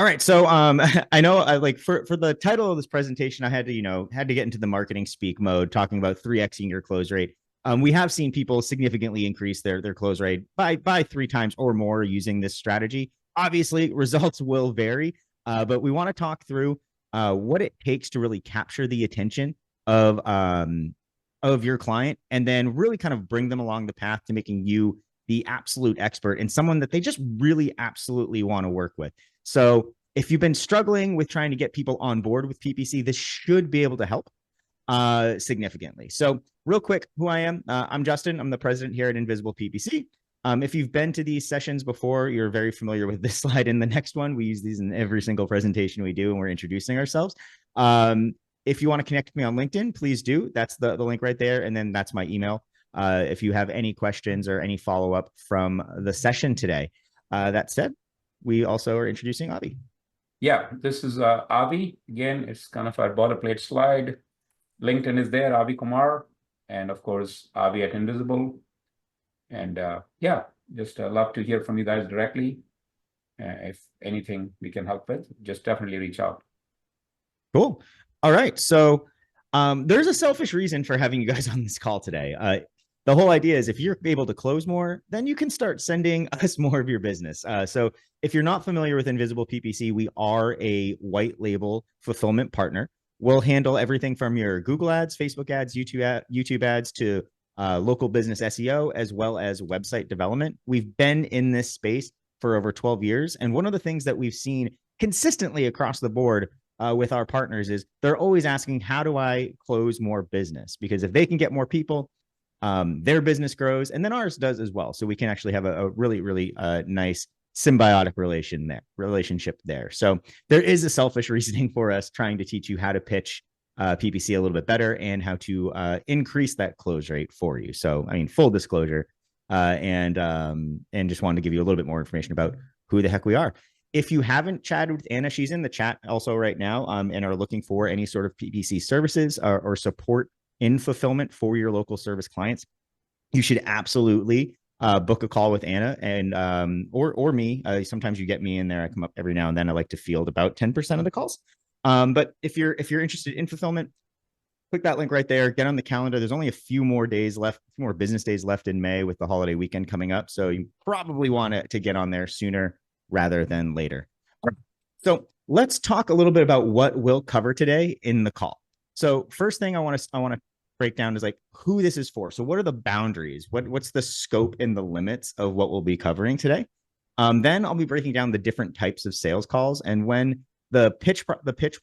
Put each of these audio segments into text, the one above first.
All right. So I know like for the title of this presentation, I had to, had to get into the marketing speak mode, talking about 3xing your close rate. We have seen people significantly increase their close rate by 3 times or more using this strategy. Obviously, results will vary, but we want to talk through what it takes to really capture the attention of your client, and then really kind of bring them along the path to making you the absolute expert and someone that they just really absolutely want to work with. So if you've been struggling with trying to get people on board with PPC, this should be able to help significantly. So real quick, who I am, I'm Justin. I'm the president here at Invisible PPC. If you've been to these sessions before, you're very familiar with this slide in the next one. We use these in every single presentation we do, and we're introducing ourselves. If you want to connect with me on LinkedIn, please do. That's the link right there. And then that's my email. If you have any questions or any follow-up from the session today. That said, we also are introducing Avi. Yeah, this is Avi. Again, it's kind of our boilerplate slide. LinkedIn is there, Avi Kumar, and of course, Avi at Invisible. And yeah, just love to hear from you guys directly. If anything we can help with, just definitely reach out. Cool. All right. So there's a selfish reason for having you guys on this call today. The whole idea is if you're able to close more, then you can start sending us more of your business. So if you're not familiar with Invisible PPC, we are a white label fulfillment partner. We'll handle everything from your Google ads, Facebook ads, YouTube ads to local business SEO, as well as website development. We've been in this space for over 12 years. And one of the things that we've seen consistently across the board with our partners is they're always asking, how do I close more business? Because if they can get more people, their business grows, and then ours does as well. So we can actually have a really, really nice symbiotic relationship there. So there is a selfish reasoning for us trying to teach you how to pitch PPC a little bit better and how to increase that close rate for you. So, I mean, full disclosure, and just wanted to give you a little bit more information about who the heck we are. If you haven't chatted with Anna, she's in the chat also right now, and are looking for any sort of PPC services or support in fulfillment for your local service clients, you should absolutely book a call with Anna and or me. Sometimes you get me in there. I come up every now and then. I like to field about 10% of the calls. But if you're interested in fulfillment, click that link right there. Get on the calendar. There's only a few more days left, a few more business days left in May with the holiday weekend coming up. So you probably want to get on there sooner rather than later. So let's talk a little bit about what we'll cover today in the call. So first thing I want to break down is like who this is for. So what are the boundaries? What's the scope and the limits of what we'll be covering today? Then I'll be breaking down the different types of sales calls and when the pitch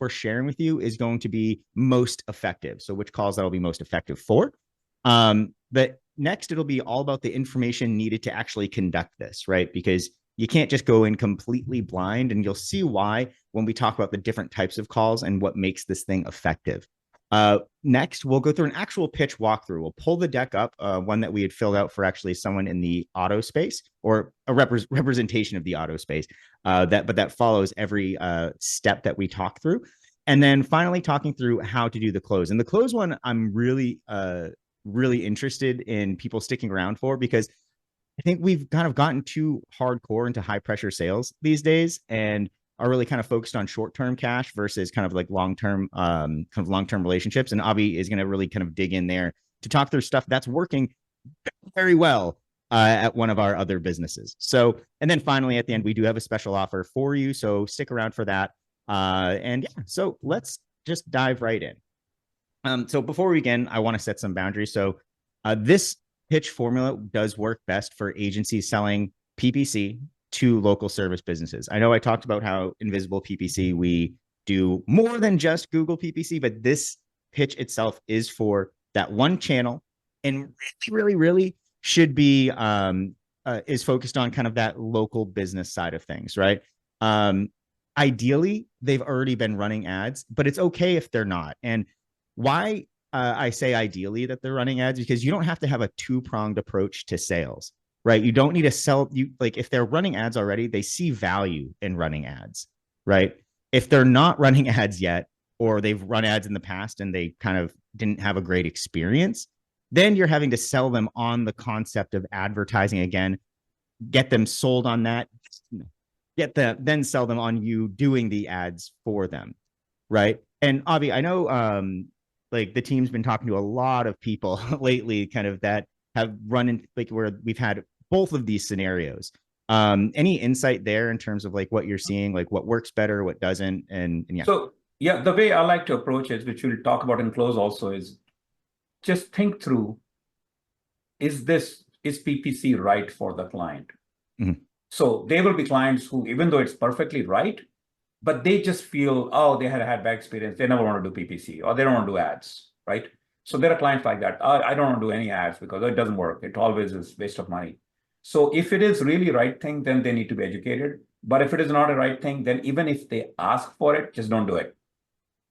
we're sharing with you is going to be most effective. So which calls that'll be most effective for. But next, it'll be all about the information needed to actually conduct this, right? Because you can't just go in completely blind, and you'll see why when we talk about the different types of calls and what makes this thing effective. Next, we'll go through an actual pitch walkthrough. We'll pull the deck up, one that we had filled out for actually someone in the auto space, or a representation of the auto space, but that follows every step that we talk through. And then finally talking through how to do the close. And the close one, I'm really, really interested in people sticking around for, because I think we've kind of gotten too hardcore into high pressure sales these days and are really kind of focused on short-term cash versus kind of like long-term relationships. And Avi is going to really kind of dig in there to talk through stuff that's working very well at one of our other businesses. So, and then finally at the end, we do have a special offer for you. So stick around for that. And yeah, so let's just dive right in. So before we begin, I want to set some boundaries. So this pitch formula does work best for agencies selling PPC to local service businesses. I know I talked about how Invisible PPC, we do more than just Google PPC, but this pitch itself is for that one channel and really should be, is focused on kind of that local business side of things, right? Ideally, they've already been running ads, but it's okay if they're not. And why I say ideally that they're running ads, because you don't have to have a two-pronged approach to sales, right? You don't need to sell, like if they're running ads already, they see value in running ads, right? If they're not running ads yet, or they've run ads in the past and they kind of didn't have a great experience, then you're having to sell them on the concept of advertising again, get them sold on that. get them, then sell them on you doing the ads for them, right? And Avi, I know like the team's been talking to a lot of people lately, kind of that have run in like where we've had both of these scenarios. Any insight there in terms of like what you're seeing, like what works better, what doesn't, and yeah. So yeah, the way I like to approach it, which we'll talk about in close also, is just think through, is PPC right for the client? Mhm. So there will be clients who, even though it's perfectly right, but they just feel, oh, they had bad experience. They never want to do PPC or they don't want to do ads, right? So there are clients like that. I don't want to do any ads because it doesn't work. It always is waste of money. So if it is really right thing, then they need to be educated. But if it is not a right thing, then even if they ask for it, just don't do it.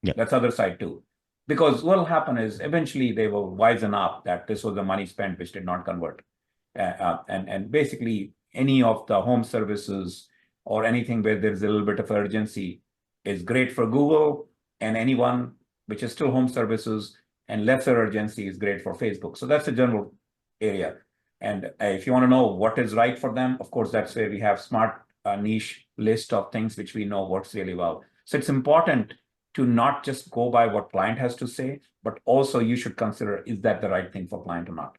Yeah. That's other side too. Because what will happen is eventually they will wisen up that this was the money spent which did not convert. And basically any of the home services or anything where there's a little bit of urgency is great for Google, and anyone which is still home services and lesser urgency is great for Facebook. So that's a general area. And if you want to know what is right for them, of course, that's where we have smart niche list of things which we know works really well. So it's important to not just go by what client has to say, but also you should consider, is that the right thing for client or not?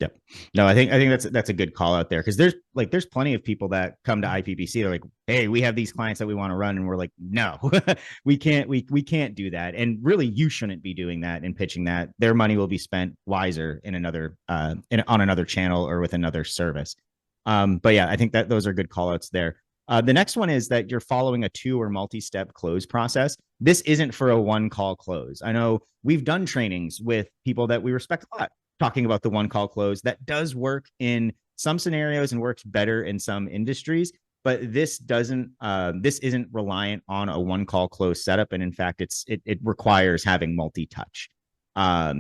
Yep. No, I think that's a good call out there, because there's plenty of people that come to IPPC. They're like, hey, we have these clients that we want to run, and we're like, no, we can't do that. And really, you shouldn't be doing that and pitching that. Their money will be spent wiser in another on another channel or with another service. But yeah, I think that those are good call outs there. The next one is that you're following a 2 or multi-step close process. This isn't for a one call close. I know we've done trainings with people that we respect a lot, talking about the one call close. That does work in some scenarios and works better in some industries, but this doesn't. This isn't reliant on a one call close setup, and in fact, it requires having multi touch.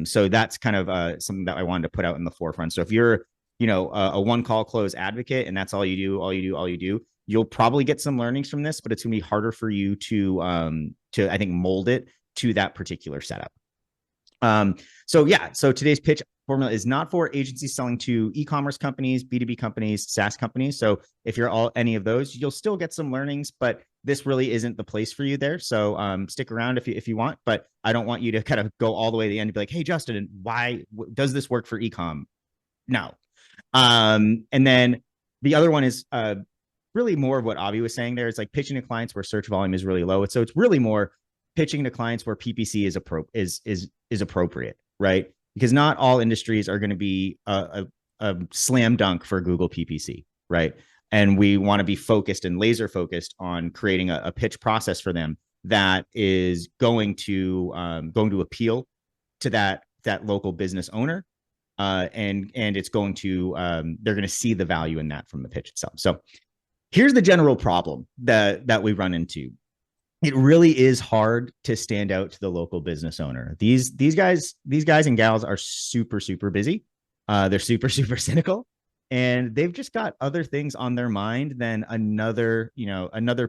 So that's kind of something that I wanted to put out in the forefront. So if you're a one call close advocate and that's all you do, you'll probably get some learnings from this, but it's going to be harder for you to I think mold it to that particular setup. So today's pitch formula is not for agencies selling to e-commerce companies, B2B companies, SaaS companies. So if you're any of those, you'll still get some learnings, but this really isn't the place for you there. So stick around if you want, but I don't want you to kind of go all the way to the end and be like, hey, Justin, why does this work for e-com? No. And then the other one is really more of what Avi was saying there. It's like pitching to clients where search volume is really low. So it's really more pitching to clients where PPC is appropriate, right? Because not all industries are going to be a slam dunk for Google PPC, right? And we want to be focused and laser focused on creating a pitch process for them that is going to appeal to that local business owner, and it's going to they're going to see the value in that from the pitch itself. So here's the general problem that we run into. It really is hard to stand out to the local business owner. These guys and gals are super, super busy. They're super, super cynical, and they've just got other things on their mind than another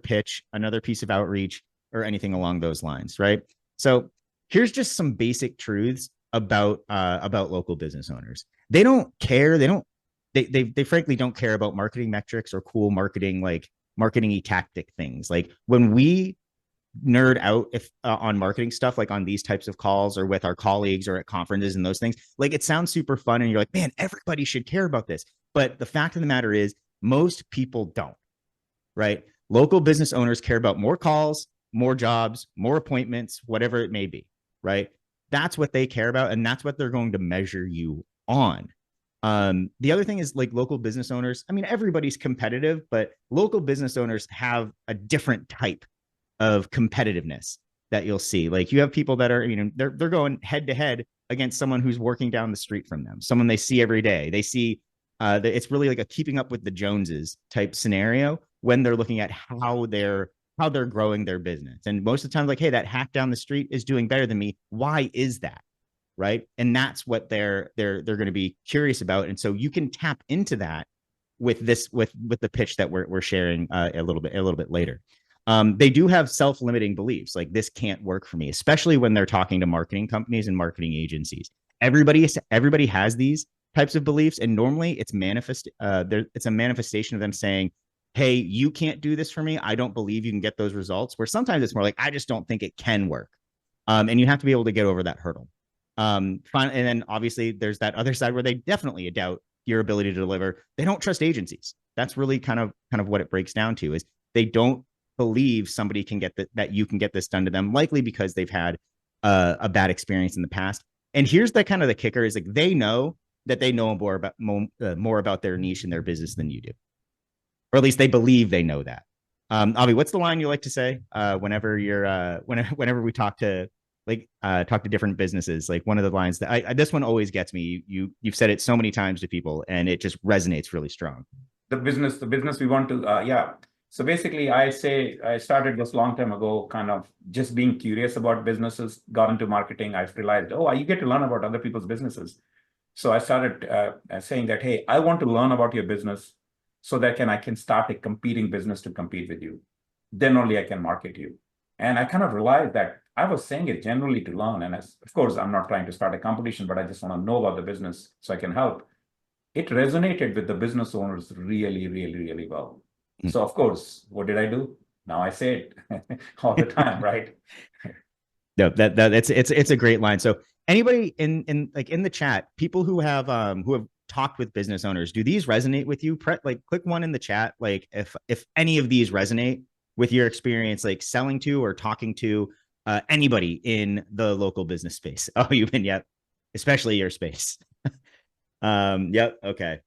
pitch, another piece of outreach, or anything along those lines, right? So here's just some basic truths about local business owners. They don't care. They frankly don't care about marketing metrics or cool marketing tactic things. Like when we nerd out on marketing stuff, like on these types of calls or with our colleagues or at conferences and those things, like it sounds super fun and you're like, man, everybody should care about this. But the fact of the matter is most people don't, right? Local business owners care about more calls, more jobs, more appointments, whatever it may be, right? That's what they care about, and that's what they're going to measure you on. The other thing is, like, local business owners, I mean, everybody's competitive, but local business owners have a different type of competitiveness that you'll see. Like you have people that are, they're going head to head against someone who's working down the street from them, someone they see every day. They see it's really like a keeping up with the Joneses type scenario when they're looking at how they're growing their business. And most of the time, like, hey, that hack down the street is doing better than me. Why is that? Right. And that's what they're going to be curious about. And so you can tap into that with the pitch that we're sharing a little bit later. They do have self-limiting beliefs, like this can't work for me, especially when they're talking to marketing companies and marketing agencies. Everybody has these types of beliefs, and normally it's a manifestation of them saying, hey, you can't do this for me. I don't believe you can get those results. Where sometimes it's more like, I just don't think it can work. And you have to be able to get over that hurdle. And then obviously there's that other side where they definitely doubt your ability to deliver. They don't trust agencies. That's really kind of what it breaks down to, is they don't believe somebody can get that you can get this done to them, likely because they've had a bad experience in the past. And here's the kind of the kicker, is like, they know that they know more about their niche and their business than you do, or at least they believe they know that. Avi, what's the line you like to say whenever you're whenever we talk to different businesses? Like, one of the lines that this one always gets me. You've said it so many times to people, and it just resonates really strong. The business we want to, yeah. So basically, I started this long time ago, kind of just being curious about businesses, got into marketing. I realized, oh, you get to learn about other people's businesses. So I started saying that, hey, I want to learn about your business so that I can start a competing business to compete with you. Then only I can market you. And I kind of realized that I was saying it generally to learn. And of course, I'm not trying to start a competition, but I just want to know about the business so I can help. It resonated with the business owners really, really, really well. So of course, what did I do? Now I say it all the time, right? No, it's a great line. So anybody in the chat, people who have talked with business owners, do these resonate with you? Click one in the chat. Like, if any of these resonate with your experience, like selling to or talking to anybody in the local business space. Oh, you've been, yep, especially your space. Yep. Okay.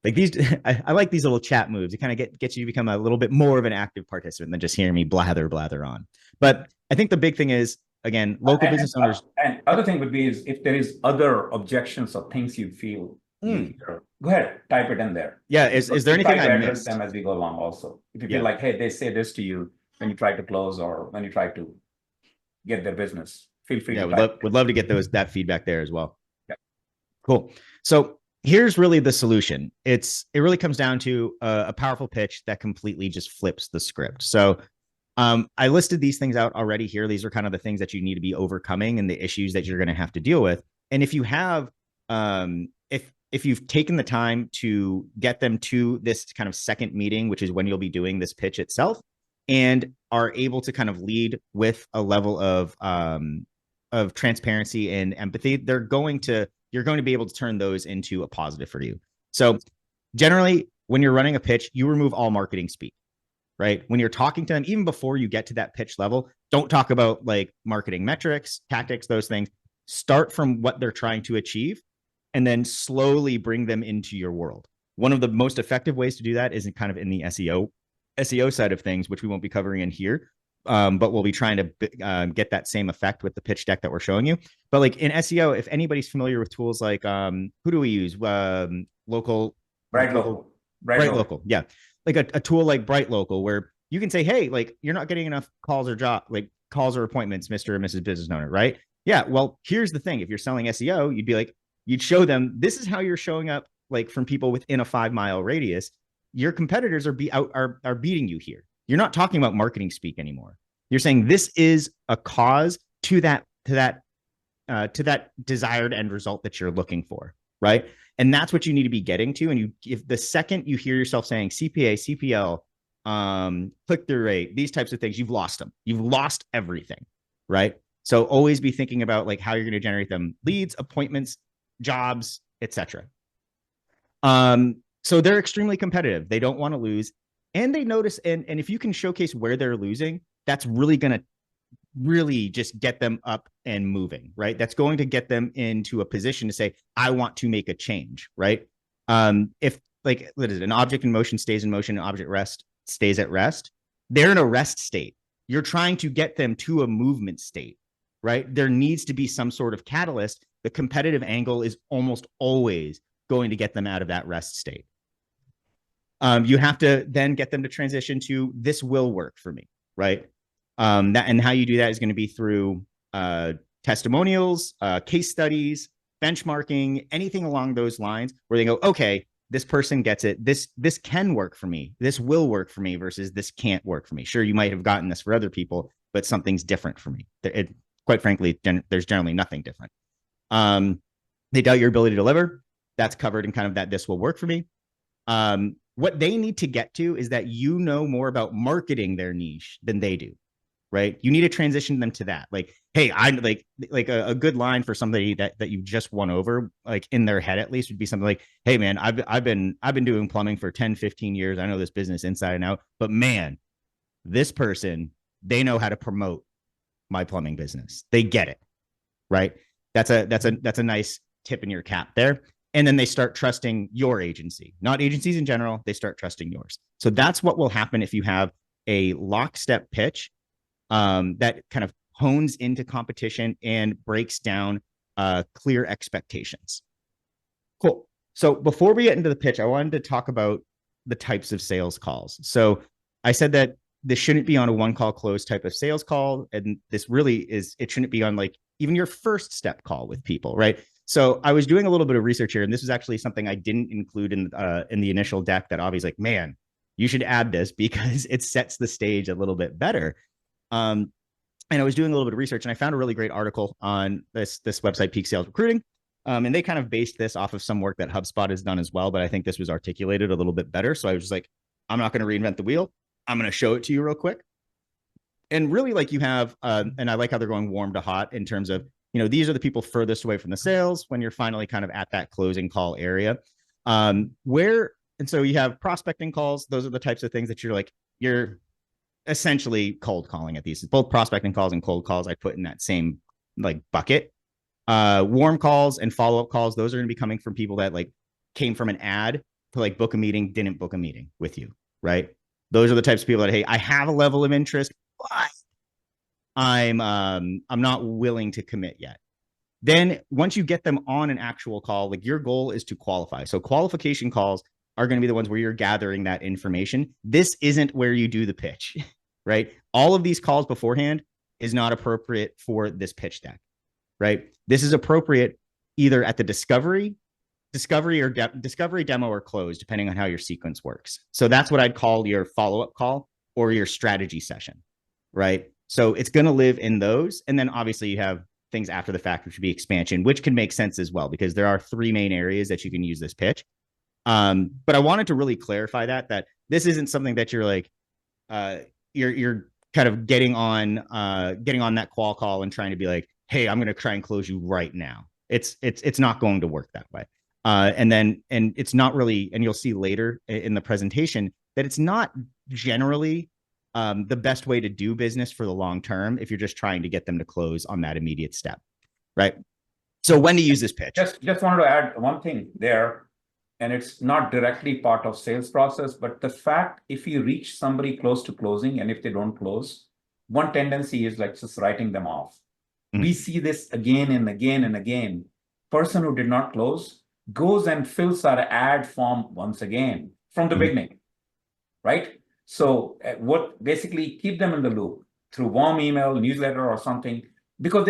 Like these, I like these little chat moves. It kind of gets you to become a little bit more of an active participant than just hearing me blather on. But I think the big thing is, again, local business owners. And other thing would be is if there is other objections or things you feel, you hear, go ahead, type it in there. Yeah. Is there anything I missed? Them as we go along also. If you feel like, hey, they say this to you when you try to close or when you try to get their business, feel free. Yeah, would love to get that feedback there as well. Yeah. Cool. So here's really the solution. It really comes down to a powerful pitch that completely just flips the script. So I listed these things out already here. These are kind of the things that you need to be overcoming and the issues that you're going to have to deal with. And if you have, if you've taken the time to get them to this kind of second meeting, which is when you'll be doing this pitch itself, and are able to kind of lead with a level of transparency and empathy, you're going to be able to turn those into a positive for you. So generally, when you're running a pitch, you remove all marketing speak, right? When you're talking to them, even before you get to that pitch level, don't talk about like marketing metrics, tactics, those things. Start from what they're trying to achieve and then slowly bring them into your world. One of the most effective ways to do that is kind of in the SEO side of things, which we won't be covering in here. But we'll be trying to get that same effect with the pitch deck that we're showing you. But like in SEO, if anybody's familiar with tools like who do we use? Bright Local. Yeah. Like a tool like Bright Local, where you can say, hey, like, you're not getting enough calls or appointments, Mr. or Mrs. Business Owner, right? Yeah. Well, here's the thing. If you're selling SEO, you'd show them, this is how you're showing up, like, from people within a 5-mile radius. Your competitors are beating you here. You're not talking about marketing speak anymore. You're saying this is a cause to that desired end result that you're looking for, right? And that's what you need to be getting to. And if the second you hear yourself saying CPA, CPL, click-through rate, these types of things, you've lost them. You've lost everything, right? So always be thinking about like how you're going to generate them leads, appointments, jobs, etc. So they're extremely competitive. They don't want to lose. And they notice, and if you can showcase where they're losing, that's really going to really just get them up and moving, right? That's going to get them into a position to say, I want to make a change, right? If like, what is it? An object in motion stays in motion, an object rest stays at rest. They're in a rest state. You're trying to get them to a movement state, right? There needs to be some sort of catalyst. The competitive angle is almost always going to get them out of that rest state. You have to then get them to transition to this will work for me, right? And how you do that is going to be through testimonials, case studies, benchmarking, anything along those lines where they go, okay, this person gets it. This can work for me. This will work for me versus this can't work for me. Sure, you might have gotten this for other people, but something's different for me. Quite frankly, there's generally nothing different. They doubt your ability to deliver. That's covered in kind of that this will work for me. what they need to get to is that you know more about marketing their niche than they do, right? You need to transition them to that. Like, hey, I like a good line for somebody that you just won over, like in their head at least, would be something like, hey man, I've been doing plumbing for 10, 15 years. I know this business inside and out, but man, this person, they know how to promote my plumbing business. They get it, right? That's a nice tip in your cap there. And then they start trusting your agency, not agencies in general. They start trusting yours. So that's what will happen if you have a lockstep pitch that kind of hones into competition and breaks down clear expectations. Cool. So before we get into the pitch, I wanted to talk about the types of sales calls. So I said that this shouldn't be on a one call close type of sales call. And this really is, it shouldn't be on like even your first step call with people, right? So I was doing a little bit of research here, and this was actually something I didn't include in the initial deck that Avi's like, man, you should add this because it sets the stage a little bit better. And I was doing a little bit of research, and I found a really great article on this website, Peak Sales Recruiting. And they kind of based this off of some work that HubSpot has done as well, but I think this was articulated a little bit better. So I was just like, I'm not going to reinvent the wheel. I'm going to show it to you real quick. And really, like you have, and I like how they're going warm to hot in terms of, you know, these are the people furthest away from the sales when you're finally kind of at that closing call area. And so you have prospecting calls. Those are the types of things that you're essentially cold calling at these. Both prospecting calls and cold calls I put in that same like bucket. Warm calls and follow-up calls, those are going to be coming from people that like came from an ad to like book a meeting, didn't book a meeting with you, right? Those are the types of people that, hey, I have a level of interest, but I'm not willing to commit yet. Then once you get them on an actual call, like your goal is to qualify. So qualification calls are going to be the ones where you're gathering that information. This isn't where you do the pitch, right? All of these calls beforehand is not appropriate for this pitch deck, right? This is appropriate either at the discovery demo or close, depending on how your sequence works. So that's what I'd call your follow-up call or your strategy session, right? So it's going to live in those. And then obviously you have things after the fact, which would be expansion, which can make sense as well, because there are three main areas that you can use this pitch. But I wanted to really clarify that this isn't something that you're like, you're kind of getting on that qual call and trying to be like, hey, I'm going to try and close you right now. It's not going to work that way. And it's not really, and you'll see later in the presentation that it's not generally the best way to do business for the long term if you're just trying to get them to close on that immediate step, right? So when to use this pitch? Just wanted to add one thing there, and it's not directly part of sales process, but the fact if you reach somebody close to closing and if they don't close, one tendency is like just writing them off. Mm-hmm. We see this again and again and again. Person who did not close goes and fills our ad form once again from the beginning, right? So what basically keep them in the loop through warm email, newsletter or something, because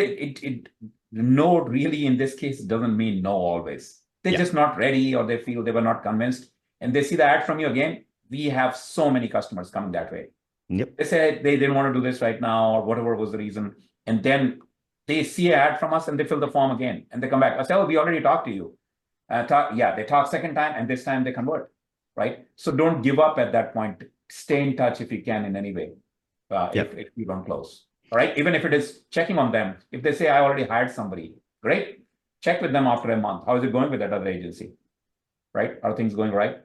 no really in this case doesn't mean no always. They're just not ready, or they feel they were not convinced, and they see the ad from you again. We have so many customers coming that way. Yep. They say they didn't want to do this right now, or whatever was the reason. And then they see an ad from us and they fill the form again and they come back. I say, oh, we already talked to you. They talk second time and this time they convert, right? So don't give up at that point. Stay in touch if you can in any way, if you don't close. All right. Even if it is checking on them. If they say, I already hired somebody, great. Check with them after a month. How is it going with that other agency? Right? Are things going right?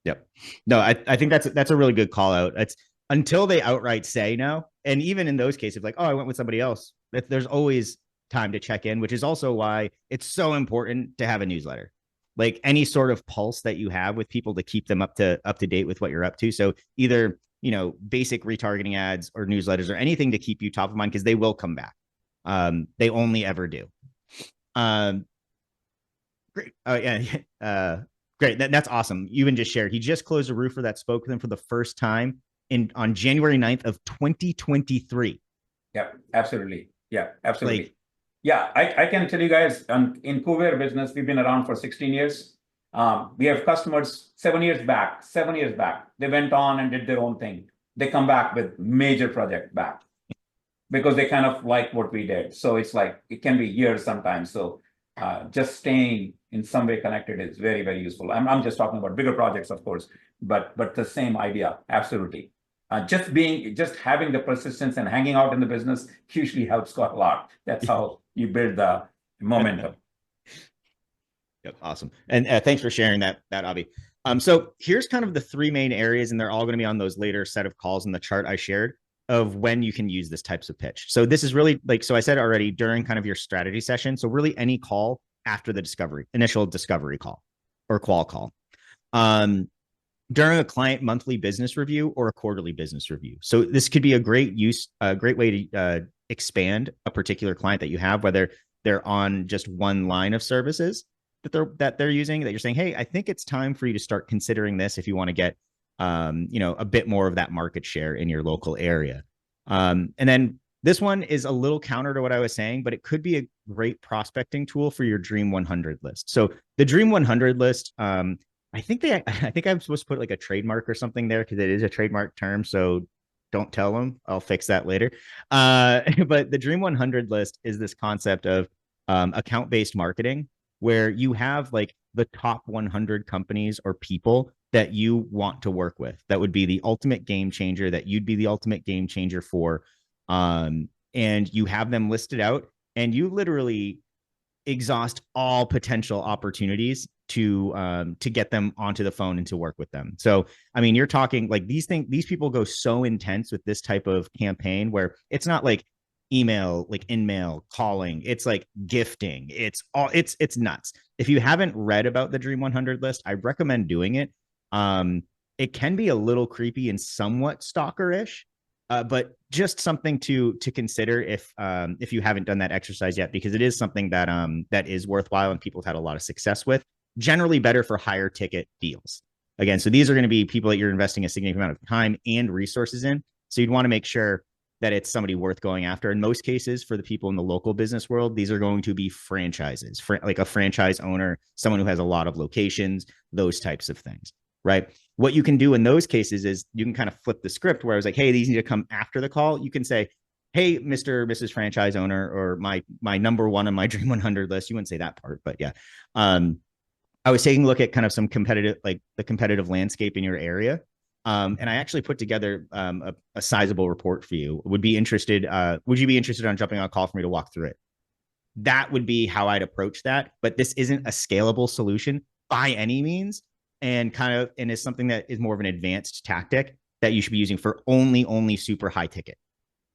Yep. No, I think that's a really good call out. It's until they outright say no. And even in those cases, like, oh, I went with somebody else, there's always time to check in, which is also why it's so important to have a newsletter. Like any sort of pulse that you have with people to keep them up to date with what you're up to. So either, basic retargeting ads or newsletters or anything to keep you top of mind, because they will come back. They only ever do. Great. Great. That's awesome. You even just shared. He just closed a roofer that spoke with him for the first time on January 9th of 2023. Yeah, absolutely. Yeah, absolutely. I can tell you guys, in Kuvare business, we've been around for 16 years. We have customers 7 years back. They went on and did their own thing. They come back with major project back because they kind of like what we did. So it's like, it can be years sometimes. So just staying in some way connected is very, very useful. I'm just talking about bigger projects, of course, but the same idea, absolutely. Just having the persistence and hanging out in the business usually helps quite a lot. That's how you build the momentum. Yep, awesome. And thanks for sharing that, Avi. So here's kind of the three main areas, and they're all going to be on those later set of calls in the chart I shared of when you can use this types of pitch. So this is really like, so I said already during kind of your strategy session. So really any call after the initial discovery call or qual call. During a client monthly business review or a quarterly business review. So this could be a great way to expand a particular client that you have, whether they're on just one line of services that they're using, that you're saying, hey, I think it's time for you to start considering this if you want to get a bit more of that market share in your local area. And then this one is a little counter to what I was saying, but it could be a great prospecting tool for your Dream 100 list. So the Dream 100 list, I think I'm supposed to put like a trademark or something there because it is a trademark term. So don't tell them. I'll fix that later. But the Dream 100 list is this concept of account-based marketing, where you have like the top 100 companies or people that you want to work with. That would be the ultimate game changer, that you'd be the ultimate game changer for. And you have them listed out, and you literally exhaust all potential opportunities to get them onto the phone and to work with them. So, I mean, you're talking like these people go so intense with this type of campaign where it's not like email, like in-mail calling, it's like gifting. It's nuts. If you haven't read about the Dream 100 list, I recommend doing it. It can be a little creepy and somewhat stalker-ish, but just something to consider if you haven't done that exercise yet, because it is something that is worthwhile and people have had a lot of success with. Generally better for higher ticket deals. Again, so these are going to be people that you're investing a significant amount of time and resources in. So you'd want to make sure that it's somebody worth going after. In most cases, for the people in the local business world, these are going to be franchises, like a franchise owner, someone who has a lot of locations, those types of things, right? What you can do in those cases is you can kind of flip the script where I was like, hey, these need to come after the call. You can say, hey, Mr. or Mrs. franchise owner, or my number one on my Dream 100 list. You wouldn't say that part, but yeah. I was taking a look at kind of some the competitive landscape in your area. And I actually put together a sizable report for you. Would you be interested on jumping on a call for me to walk through it? That would be how I'd approach that. But this isn't a scalable solution by any means, and is something that is more of an advanced tactic that you should be using for only super high ticket.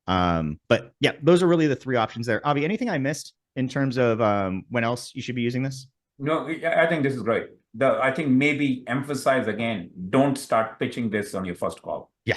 But yeah, those are really the three options there. Avi, anything I missed in terms of when else you should be using this? No, I think this is great. I think maybe emphasize again, don't start pitching this on your first call. Yeah.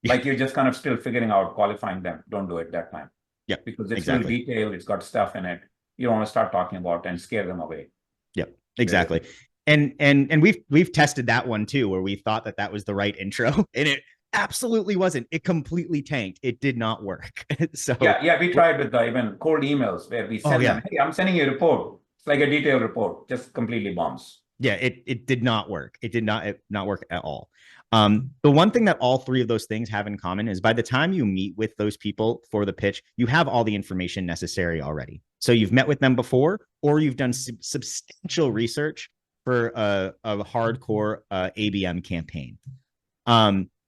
Like you're just kind of still figuring out qualifying them. Don't do it that time. Yeah. Because it's really detailed, it's got stuff in it. You don't want to start talking about and scare them away. Yep, exactly. And we've tested that one too, where we thought that was the right intro, and it absolutely wasn't. It completely tanked. It did not work. So yeah, we tried with even cold emails where we send them, hey, I'm sending you a report. It's like a detailed report, just completely bombs. Yeah, it did not work. It did not work at all. The one thing that all three of those things have in common is by the time you meet with those people for the pitch, you have all the information necessary already. So you've met with them before, or you've done substantial research for a hardcore ABM campaign.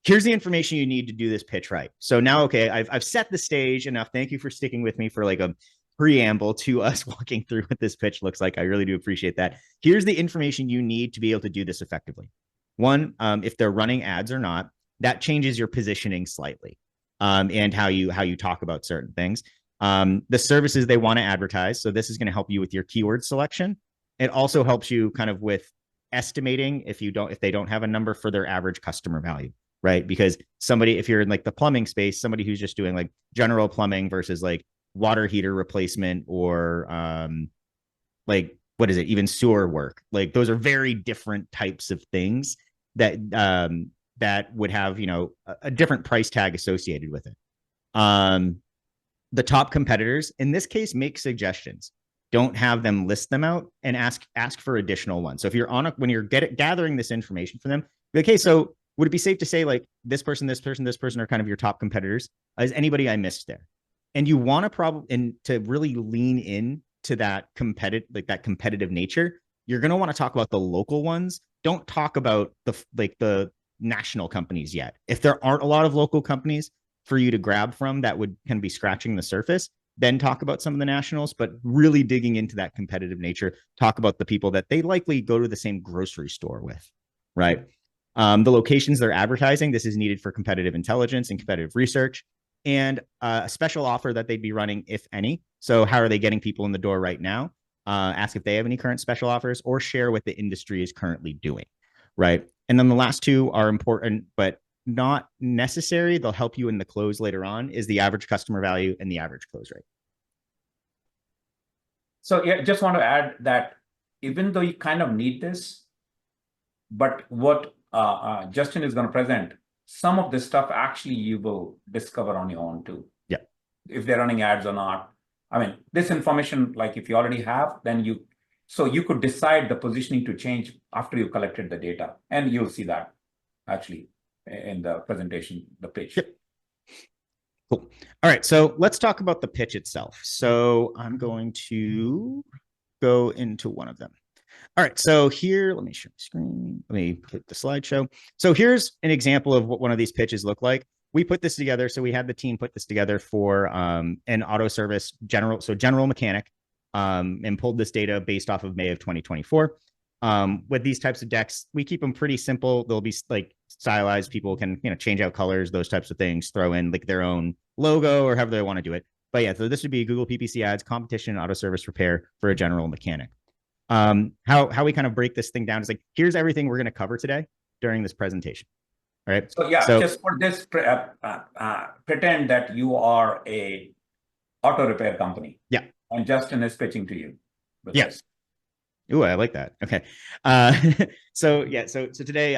Here's the information you need to do this pitch right. So now, okay, I've set the stage enough. Thank you for sticking with me for like a preamble to us walking through what this pitch looks like. I really do appreciate that. Here's the information you need to be able to do this effectively. One, if they're running ads or not, that changes your positioning slightly, and how you talk about certain things. The services they want to advertise. So this is going to help you with your keyword selection. It also helps you kind of with estimating if they don't have a number for their average customer value, right? Because if you're in like the plumbing space, somebody who's just doing like general plumbing versus like water heater replacement or like what is it, even sewer work, like those are very different types of things that would have a different price tag associated with it. The top competitors in this case make suggestions. Don't have them list them out, and ask for additional ones. So if you're when you're gathering this information for them, okay, so would it be safe to say like this person are kind of your top competitors? Is anybody I missed there? And you want to to really lean in to that competitive nature, you're going to want to talk about the local ones. Don't talk about the national companies yet. If there aren't a lot of local companies for you to grab from that can be scratching the surface, then talk about some of the nationals, but really digging into that competitive nature, talk about the people that they likely go to the same grocery store with, right? The locations they're advertising, this is needed for competitive intelligence and competitive research, and a special offer that they'd be running, if any. So how are they getting people in the door right now? Ask if they have any current special offers, or share what the industry is currently doing, right? And then the last two are important, but not necessary. They'll help you in the close later on, is the average customer value and the average close rate. So yeah, just want to add that even though you kind of need this, but what Justin is going to present, some of this stuff actually you will discover on your own too. Yeah. If they're running ads or not. I mean, this information, like if you already have, then you could decide the positioning to change after you collected the data, and you'll see that actually in the presentation, the pitch. Yep. Cool. All right, so let's talk about the pitch itself. So I'm going to go into one of them. All right, so here, let me share my screen. Let me hit the slideshow. So here's an example of what one of these pitches look like. We put this together. So we had the team put this together for an auto service general mechanic, and pulled this data based off of May of 2024. With these types of decks, we keep them pretty simple. They'll be like stylized. People can, change out colors, those types of things, throw in like their own logo or however they want to do it. But yeah, so this would be Google PPC ads, competition, auto service repair for a general mechanic. How we kind of break this thing down is like, here's everything we're going to cover today during this presentation. All right. So yeah, just for this, pretend that you are a auto repair company. Yeah. And Justin is pitching to you. Yes. Ooh, I like that. Okay. So today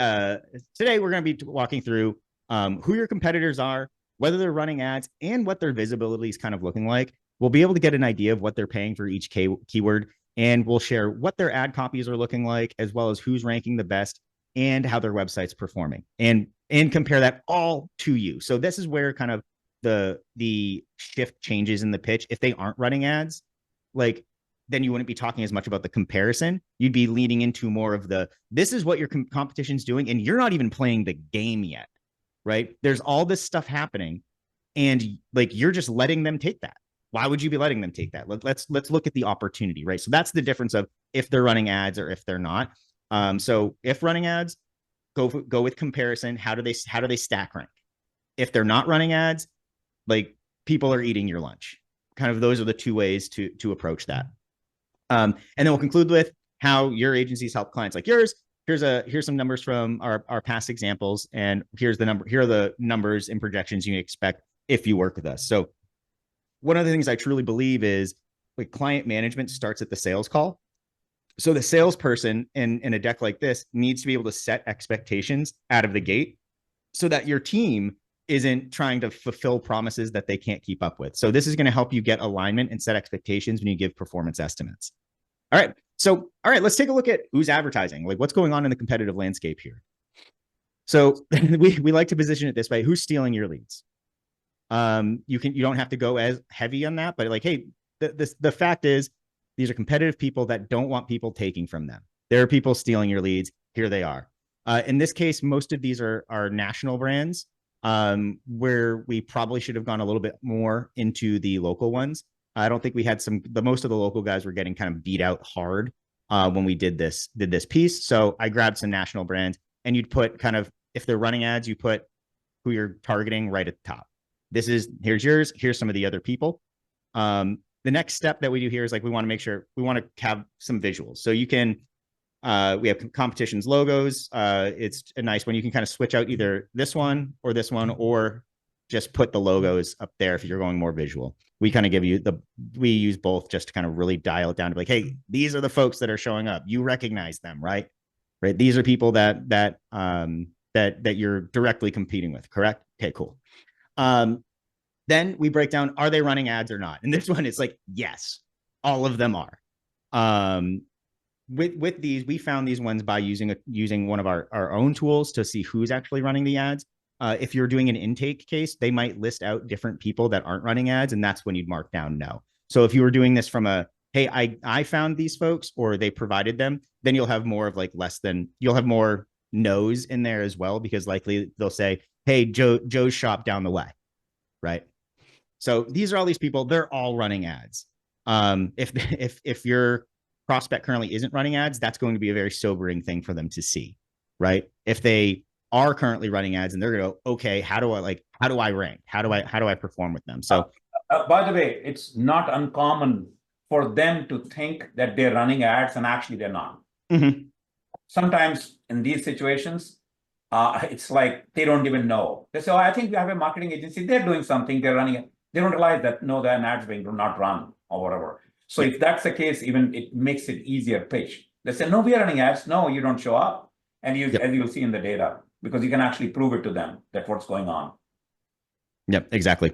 we're going to be walking through who your competitors are, whether they're running ads, and what their visibility is kind of looking like. We'll be able to get an idea of what they're paying for each keyword, and we'll share what their ad copies are looking like, as well as who's ranking the best and how their website's performing, and compare that all to you. So this is where kind of the shift changes in the pitch. If they aren't running ads, like, then you wouldn't be talking as much about the comparison. You'd be leaning into more of this is what your competition's doing, and you're not even playing the game yet, right? There's all this stuff happening, and like, you're just letting them take that. Why would you be letting them take that? Let's look at the opportunity, right? So that's the difference of if they're running ads or if they're not. So if running ads, go with comparison. How do they stack rank? If they're not running ads, like, people are eating your lunch. Kind of those are the two ways to approach that. And then we'll conclude with how your agencies help clients like yours. Here's some numbers from our past examples, and here are the numbers and projections you expect if you work with us. So one of the things I truly believe is, like, client management starts at the sales call. So the salesperson in a deck like this needs to be able to set expectations out of the gate, so that your team isn't trying to fulfill promises that they can't keep up with. So this is going to help you get alignment and set expectations when you give performance estimates. All right, let's take a look at who's advertising, like what's going on in the competitive landscape here. So we like to position it this way: who's stealing your leads? You don't have to go as heavy on that, but like, hey, the fact is, these are competitive people that don't want people taking from them. There are people stealing your leads. Here they are. In this case, most of these are national brands, where we probably should have gone a little bit more into the local ones. I don't think we had most of the local guys were getting kind of beat out hard when we did this piece. So I grabbed some national brands, and you'd put kind of, if they're running ads, you put who you're targeting right at the top. Here's yours. Here's some of the other people. The next step that we do here is, like, we want to have some visuals. So you can, we have competitions logos. It's a nice one. You can kind of switch out either this one, or just put the logos up there if you're going more visual. We kind of give you we use both just to kind of really dial it down to be like, hey, these are the folks that are showing up. You recognize them, right? Right. These are people that you're directly competing with. Correct. Okay, cool. Then we break down, are they running ads or not? And this one, it's like, yes, all of them are. With these, we found these ones by using one of our own tools to see who's actually running the ads. If you're doing an intake case, they might list out different people that aren't running ads, and that's when you'd mark down no. So if you were doing this from a hey, I found these folks, or they provided them, then you'll have more of like you'll have more no's in there as well, because likely they'll say, hey, Joe's shop down the way, right? So these are all these people, they're all running ads. If your prospect currently isn't running ads, that's going to be a very sobering thing for them to see, right? If they are currently running ads, and they're going to go, okay, how do I rank? How do I perform with them? So by the way, it's not uncommon for them to think that they're running ads and actually they're not. Sometimes in these situations, it's like they don't even know. They say, oh, I think we have a marketing agency. They're doing something. They're running it. They don't realize that, no, their ads being not run or whatever. So if that's the case, even it makes it easier pitch. They say, no, we are running ads. No, you don't show up. And as you'll see in the data, because you can actually prove it to them that what's going on. Yep, exactly.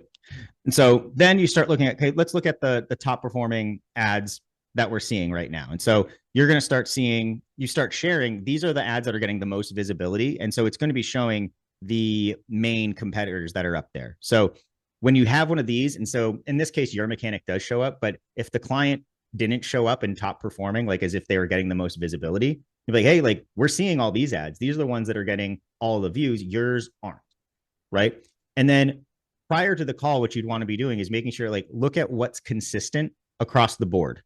And so then you start looking at, okay, let's look at the top performing ads that we're seeing right now. And so you're going to start seeing, you start sharing, these are the ads that are getting the most visibility. And so it's going to be showing the main competitors that are up there. So when you have one of these, and so in this case, your mechanic does show up, but if the client didn't show up in top performing, like as if they were getting the most visibility, you're like, hey, like we're seeing all these ads. These are the ones that are getting all the views. Yours aren't, right? And then prior to the call, what you'd want to be doing is making sure, like, look at what's consistent across the board,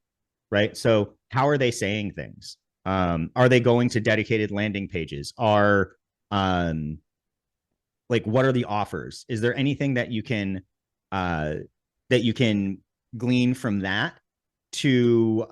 right? So how are they saying things? Are they going to dedicated landing pages? Like, what are the offers? Is there anything that you can glean from that to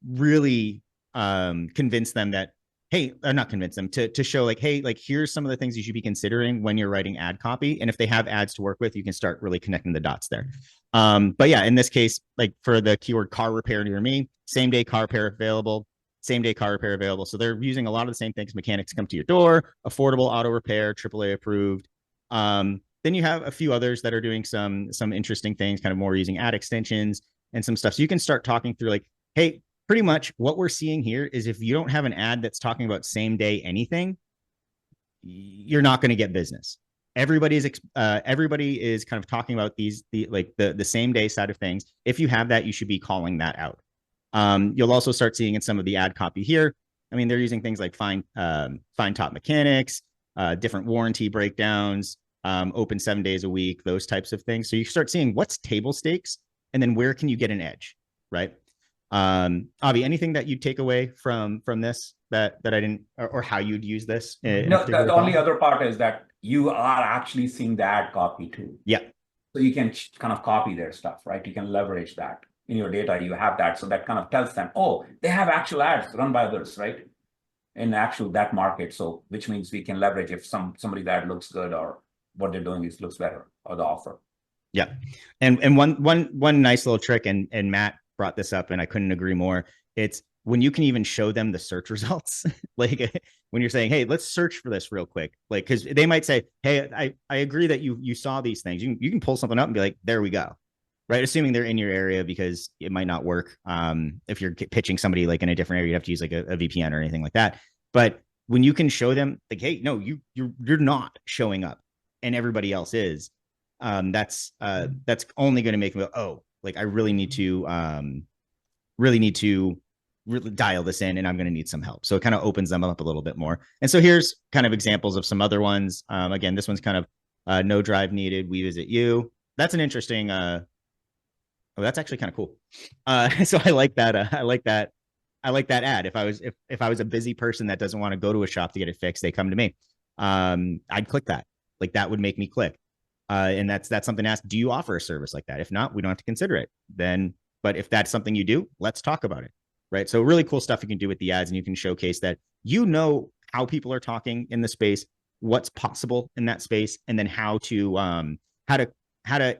really convince them that, hey, or not convince them, to show like, hey, like here's some of the things you should be considering when you're writing ad copy. And if they have ads to work with, you can start really connecting the dots there. But yeah, in this case, like for the keyword car repair near me, same day car repair available. So they're using a lot of the same things. Mechanics come to your door, affordable auto repair, AAA approved. Then you have a few others that are doing some interesting things, kind of more using ad extensions and some stuff. So you can start talking through like, hey, pretty much what we're seeing here is if you don't have an ad that's talking about same day anything, you're not going to get business. Everybody is kind of talking about the same day side of things. If you have that, you should be calling that out. You'll also start seeing in some of the ad copy here. I mean, they're using things like find top mechanics, different warranty breakdowns, open 7 days a week, those types of things. So you start seeing what's table stakes, and then where can you get an edge, right? Avi, anything that you'd take away from this that I didn't, or how you'd use this? No, the only other part is that you are actually seeing the ad copy too. Yeah. So you can kind of copy their stuff, right? You can leverage that in your data. You have that, so that kind of tells them, oh, they have actual ads run by others, right? In that market. So which means we can leverage if somebody that looks good, or what they're doing looks better, or the offer. Yeah. And one nice little trick, and Matt brought this up and I couldn't agree more. It's when you can even show them the search results, like when you're saying, hey, let's search for this real quick. Like, cause they might say, hey, I agree that you saw these things. You can pull something up and be like, there we go. Right. Assuming they're in your area, because it might not work. If you're pitching somebody like in a different area, you have to use like a VPN or anything like that. But when you can show them like, hey, no, you're not showing up and everybody else is, that's only going to make me go, oh, like I really need to really dial this in, and I'm going to need some help. So it kind of opens them up a little bit more. And so here's kind of examples of some other ones. Again, this one's kind of no drive needed. We visit you. That's an interesting. Oh, that's actually kind of cool. So I like that. I like that ad. If I was a busy person that doesn't want to go to a shop to get it fixed, they come to me. I'd click that. Like that would make me click. And that's something to ask. Do you offer a service like that? If not, we don't have to consider it then. But if that's something you do, let's talk about it. Right. So really cool stuff you can do with the ads, and you can showcase that, how people are talking in the space, what's possible in that space, and then how to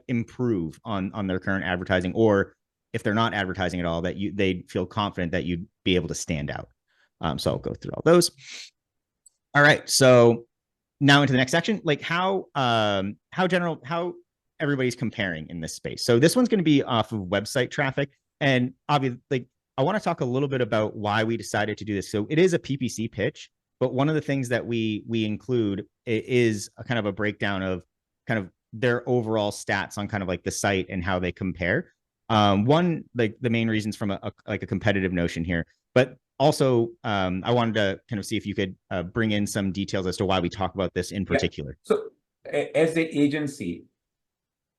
improve on their current advertising, or if they're not advertising at all, that they feel confident that you'd be able to stand out. So I'll go through all those. All right. So now into the next section, like how everybody's comparing in this space. So this one's going to be off of website traffic, and obviously, like, I want to talk a little bit about why we decided to do this. So it is a PPC pitch, but one of the things that we include is a kind of a breakdown of kind of their overall stats on kind of like the site and how they compare. One, like the main reasons from like a competitive notion here, but also I wanted to kind of see if you could bring in some details as to why we talk about this in Yeah. particular. So as the agency,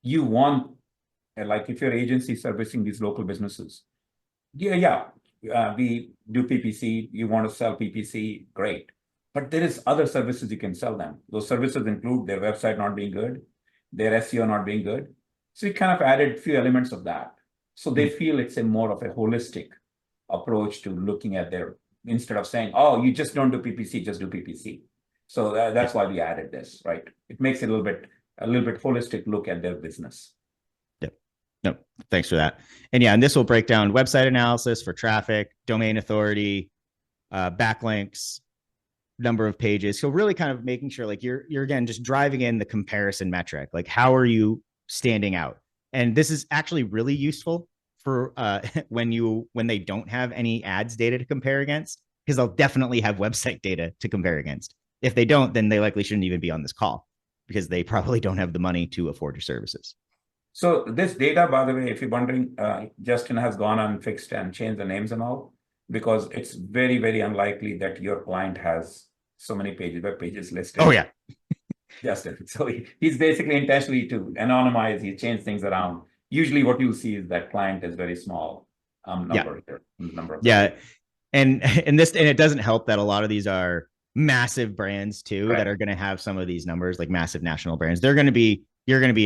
you want, like if your agency is servicing these local businesses, we do PPC, you want to sell PPC, great. But there is other services you can sell them. Those services include their website not being good, their SEO not being good. So we kind of added a few elements of that. So they feel it's a more of a holistic approach to looking at their, instead of saying, oh, you just don't do PPC, just do PPC. So that's why we added this, right? It makes it a little bit holistic look at their business. Yep. No, thanks for that. And yeah, and this will break down website analysis for traffic, domain authority, backlinks, number of pages. So really kind of making sure like you're again just driving in the comparison metric. Like how are you standing out? And this is actually really useful for when they don't have any ads data to compare against, because they'll definitely have website data to compare against. If they don't, then they likely shouldn't even be on this call because they probably don't have the money to afford your services. So this data, by the way, if you're wondering, Justin has gone and fixed and changed the names and all, because it's very, very unlikely that your client has so many web pages listed. Oh yeah. Justin. So he's basically intentionally to anonymize, he changed things around. Usually what you see is that client is very small number here. Number of and it doesn't help that a lot of these are massive brands too, right, that are going to have some of these numbers, like massive national brands. You're going to be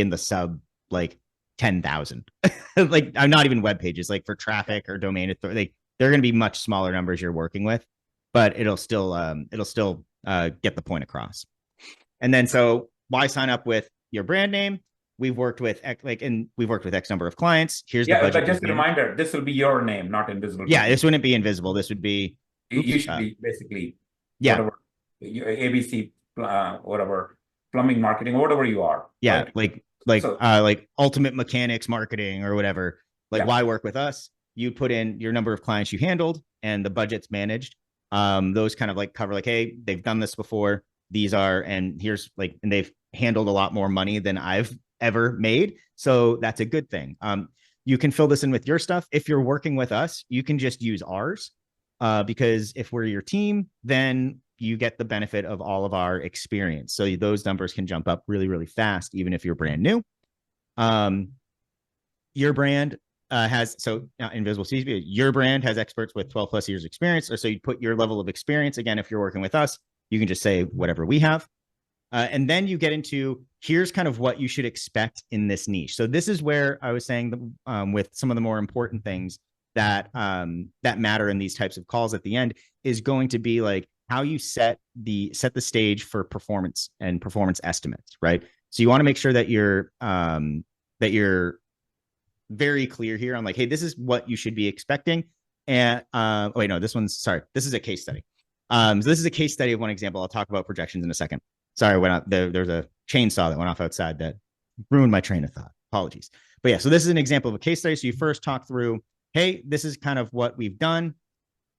in the sub like 10,000. Like I'm not even web pages, like for traffic or domain authority, they're going to be much smaller numbers you're working with, but it'll still get the point across. And then so why sign up with your brand name? We've worked with X number of clients. Here's the budget. But just a reminder, this will be your name, not Invisible. Yeah, this wouldn't be invisible. This would be. You should be basically whatever ABC, whatever plumbing, marketing, whatever you are. Yeah, right? like Ultimate Mechanics Marketing or whatever. Like, why work with us? You put in your number of clients you handled and the budget's managed. Those kind of like cover like, hey, they've done this before. These are, and here's like, and they've handled a lot more money than I've ever made. So that's a good thing. You can fill this in with your stuff. If you're working with us, you can just use ours because if we're your team, then you get the benefit of all of our experience. So those numbers can jump up really, really fast, even if you're brand new. Your brand has, so Invisible CCP, your brand has experts with 12 plus years experience. Or so you put your level of experience. Again, if you're working with us, you can just say whatever we have. And then you get into, here's kind of what you should expect in this niche. So this is where I was saying with some of the more important things that that matter in these types of calls at the end is going to be like how you set the stage for performance and performance estimates, right? So you want to make sure that you're very clear here on like, hey, this is what you should be expecting. And this is a case study. So this is a case study of one example. I'll talk about projections in a second. Sorry, there's a chainsaw that went off outside that ruined my train of thought. Apologies. But yeah, so this is an example of a case study. So you first talk through, hey, this is kind of what we've done.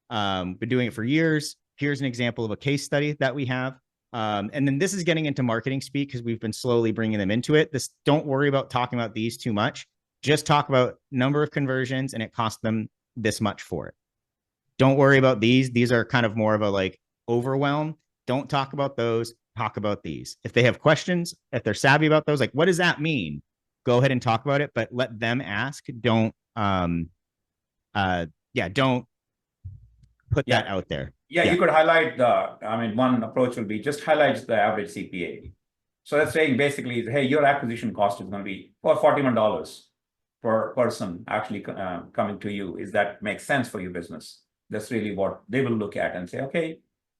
Been doing it for years. Here's an example of a case study that we have. And then this is getting into marketing speak because we've been slowly bringing them into it. Don't worry about talking about these too much. Just talk about number of conversions and it cost them this much for it. Don't worry about these. These are kind of more of a like overwhelm. Don't talk about those. Talk about these. If they have questions, if they're savvy about those, like what does that mean? Go ahead and talk about it, but let them ask. Don't don't put that out there. You could highlight one approach will be just highlight the average CPA. So that's saying basically, hey, your acquisition cost is going to be $41 per person actually coming to you. Is that makes sense for your business? That's really what they will look at and say, okay,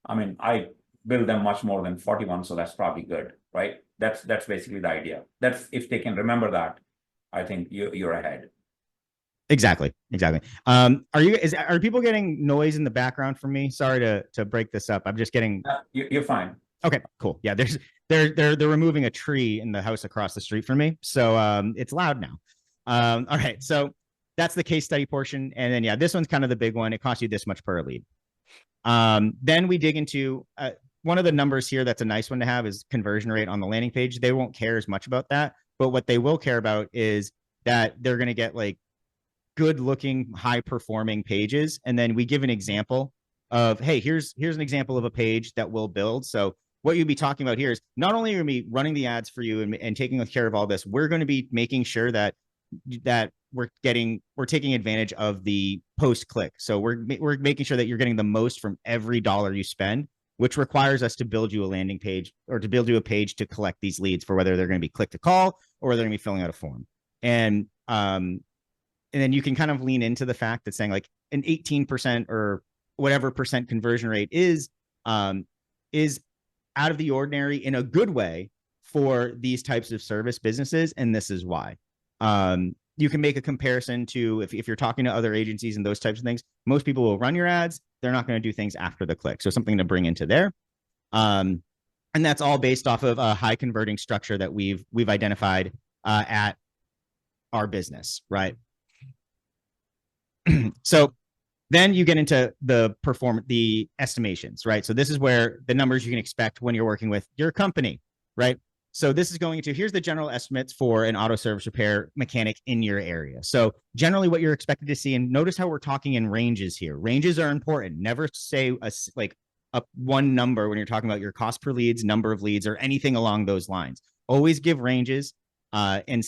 I bill them much more than 41, so that's probably good, right? That's basically the idea. That's if they can remember that, I think you're ahead. Exactly. Are people getting noise in the background from me? Sorry to break this up. I'm just getting. You're fine. Okay, cool. Yeah, they're removing a tree in the house across the street from me, so it's loud now. All right, so that's the case study portion, and then this one's kind of the big one. It costs you this much per lead. Then we dig into one of the numbers here that's a nice one to have is conversion rate on the landing page. They won't care as much about that, but what they will care about is that they're going to get like good looking, high performing pages. And then we give an example of, hey, here's an example of a page that we'll build. So what you'll be talking about here is not only are we going to be running the ads for you and taking care of all this, we're going to be making sure that we're taking advantage of the post click. So we're making sure that you're getting the most from every dollar you spend, which requires us to build you a landing page or to build you a page to collect these leads for whether they're going to be click to call or whether they're going to be filling out a form. And then you can kind of lean into the fact that saying like an 18% or whatever percent conversion rate is out of the ordinary in a good way for these types of service businesses. And this is why. You can make a comparison to if you're talking to other agencies and those types of things, most people will run your ads. They're not going to do things after the click. So something to bring into there. And that's all based off of a high converting structure that we've identified at our business, right? So then you get into the estimations, right? So this is where the numbers you can expect when you're working with your company, right? So this is going into, here's the general estimates for an auto service repair mechanic in your area. So generally what you're expected to see, and notice how we're talking in ranges here. Ranges are important. Never say a one number when you're talking about your cost per leads, number of leads, or anything along those lines. Always give ranges and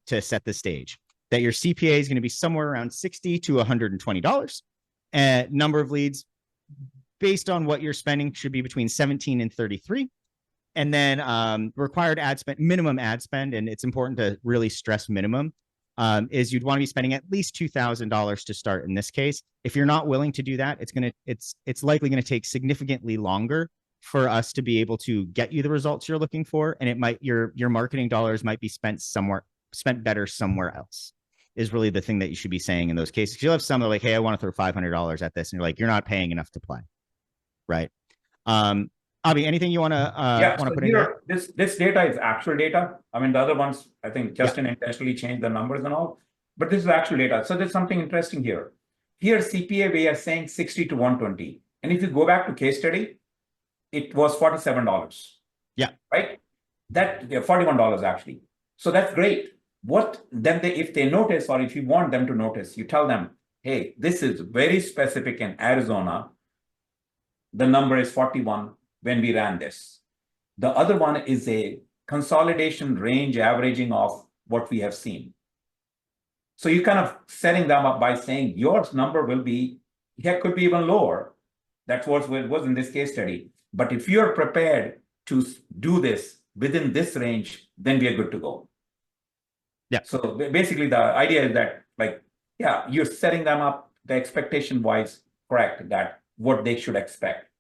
to set the stage. That your CPA is going to be somewhere around $60 to $120. And number of leads based on what you're spending should be between 17 and 33. And then required ad spend, minimum ad spend, and it's important to really stress minimum, is you'd want to be spending at least $2,000 to start in this case. If you're not willing to do that, it's likely going to take significantly longer for us to be able to get you the results you're looking for, and it might your marketing dollars might be spent better somewhere else. Is really the thing that you should be saying in those cases. You'll have some that are like, hey, I want to throw $500 at this, and you're like, you're not paying enough to play, right? Avi, anything you want to put in there? This data is actual data. I mean, the other ones, I think Justin intentionally changed the numbers and all, but this is actual data. So there's something interesting here. Here, CPA, we are saying 60 to 120. And if you go back to case study, it was $47. Yeah. Right? $41 actually. So that's great. If they notice, or if you want them to notice, you tell them, hey, this is very specific in Arizona. The number is 41 when we ran this. The other one is a consolidation range averaging of what we have seen. So you kind of setting them up by saying your number could be even lower. That's what it was in this case study. But if you're prepared to do this within this range, then we are good to go. Yeah. So basically the idea is that you're setting them up the expectation wise correct, that what they should expect.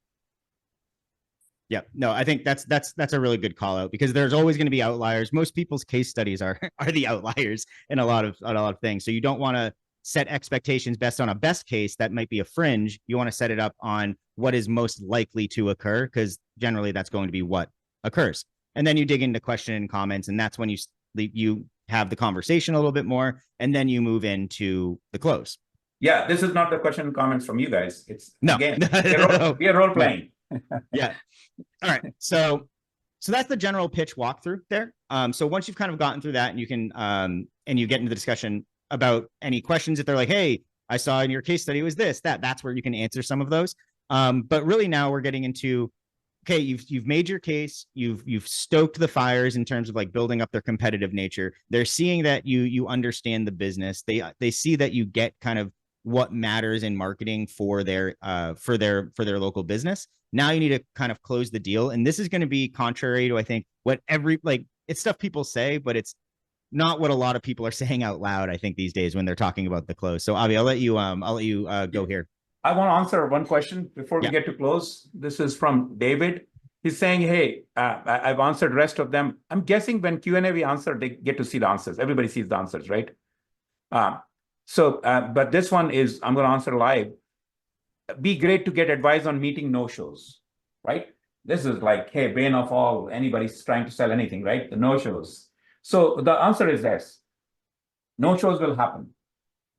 Yeah, no, I think that's a really good call out, because there's always going to be outliers. Most people's case studies are the outliers in a lot of things. So you don't want to set expectations based on a best case that might be a fringe. You want to set it up on what is most likely to occur, because generally that's going to be what occurs. And then you dig into question and comments, and that's when you have the conversation a little bit more, and then you move into the close. Yeah, this is not the question and comments from you guys. It's no, again, we are role playing. Yeah. All right. So that's the general pitch walkthrough there. So once you've kind of gotten through that, and you can and you get into the discussion about any questions, if they're like, hey, I saw in your case study it was that's where you can answer some of those. But really now we're getting into, okay, you've made your case, you've stoked the fires in terms of like building up their competitive nature. They're seeing that you understand the business. They see that you get kind of what matters in marketing for their local business. Now you need to kind of close the deal. And this is going to be contrary to, I think, what it's stuff people say, but it's not what a lot of people are saying out loud, I think, these days when they're talking about the close. So Avi, I'll let you go here. I want to answer one question before we get to close. This is from David. He's saying, hey, I've answered the rest of them. I'm guessing when Q&A we answer, they get to see the answers. Everybody sees the answers, right? But this one is, I'm going to answer live. Be great to get advice on meeting no-shows, right? This is like, hey, bane of all, anybody's trying to sell anything, right? The no-shows. So the answer is yes. No-shows will happen.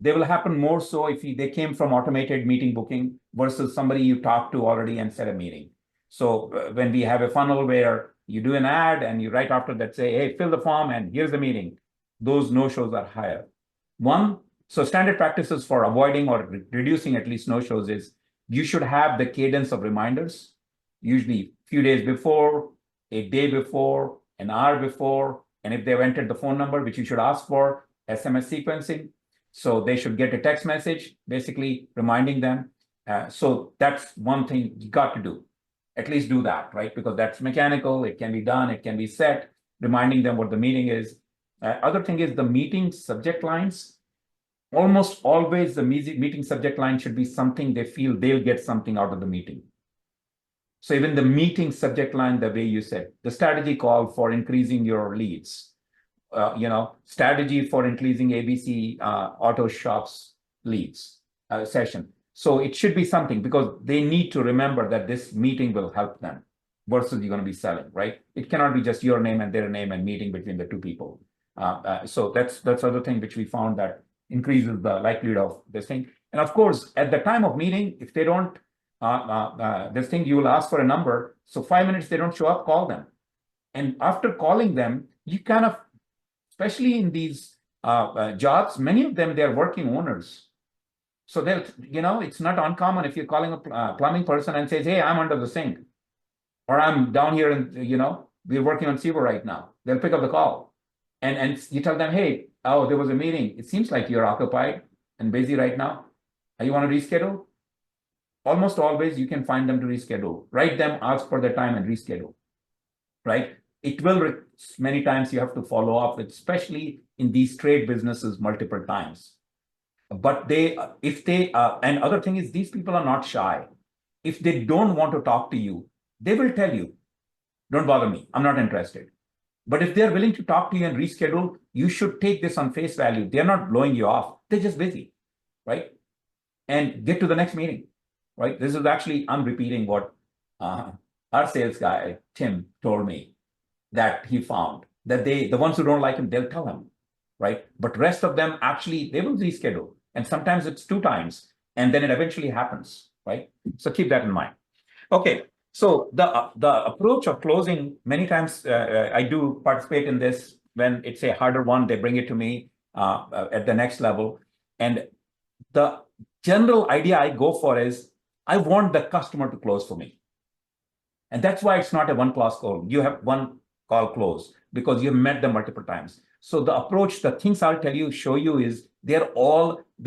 They will happen more so if they came from automated meeting booking versus somebody you talked to already and set a meeting. So when we have a funnel where you do an ad and you right after that say, hey, fill the form and here's the meeting, those no-shows are higher. One, So standard practices for avoiding or reducing at least no-shows is you should have the cadence of reminders, usually a few days before, a day before, an hour before, and if they've entered the phone number, which you should ask for, SMS sequencing. So they should get a text message, basically reminding them. So that's one thing you got to do. At least do that, right? Because that's mechanical, it can be done, it can be set, reminding them what the meeting is. Other thing is the meeting subject lines. Almost always the meeting subject line should be something they feel they'll get something out of the meeting. So even the meeting subject line, the way you said, the strategy call for increasing your leads, strategy for increasing ABC auto shops leads session. So it should be something because they need to remember that this meeting will help them versus you're going to be selling, right? It cannot be just your name and their name and meeting between the two people. So that's other thing which we found that increases the likelihood of this thing. And of course, at the time of meeting, if they don't, this thing, you will ask for a number. So 5 minutes, they don't show up, call them. And after calling them, you kind of, especially in these jobs, many of them, they're working owners. So they'll, it's not uncommon if you're calling a plumbing person and says, hey, I'm under the sink. Or I'm down here and, we're working on SIBO right now. They'll pick up the call. And you tell them, hey, oh, there was a meeting. It seems like you're occupied and busy right now. You want to reschedule? Almost always you can find them to reschedule. Write them, ask for the time and reschedule, right? It will, many times you have to follow up with, especially in these trade businesses, multiple times. But and other thing is these people are not shy. If they don't want to talk to you, they will tell you, don't bother me, I'm not interested. But if they're willing to talk to you and reschedule, you should take this on face value. They're not blowing you off. They're just busy, right? And get to the next meeting, right? This is actually, I'm repeating what our sales guy, Tim, told me that he found. That the ones who don't like him, they'll tell him, right? But rest of them, actually, they will reschedule. And sometimes it's 2 times, and then it eventually happens, right? So keep that in mind. Okay. So the approach of closing, many times I do participate in this when it's a harder one, they bring it to me at the next level. And the general idea I go for is, I want the customer to close for me. And that's why it's not a one class call. You have one call close because you've met them multiple times. So the approach, the things I'll show you is we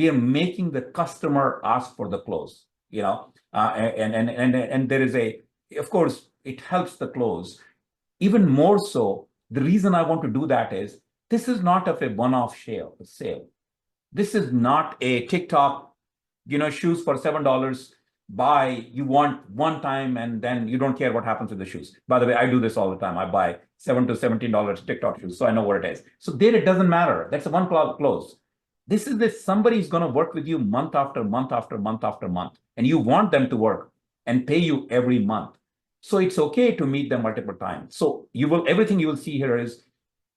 are making the customer ask for the close, and there is of course, it helps the close. Even more so, the reason I want to do that is, this is not of a one-off sale. This is not a TikTok, shoes for $7, buy, you want one time, and then you don't care what happens with the shoes. By the way, I do this all the time. I buy $7 to $17 TikTok shoes, so I know what it is. So there, it doesn't matter. That's a one close. This is somebody's going to work with you month after month after month after month, and you want them to work and pay you every month. So it's okay to meet them multiple times. So everything you will see here is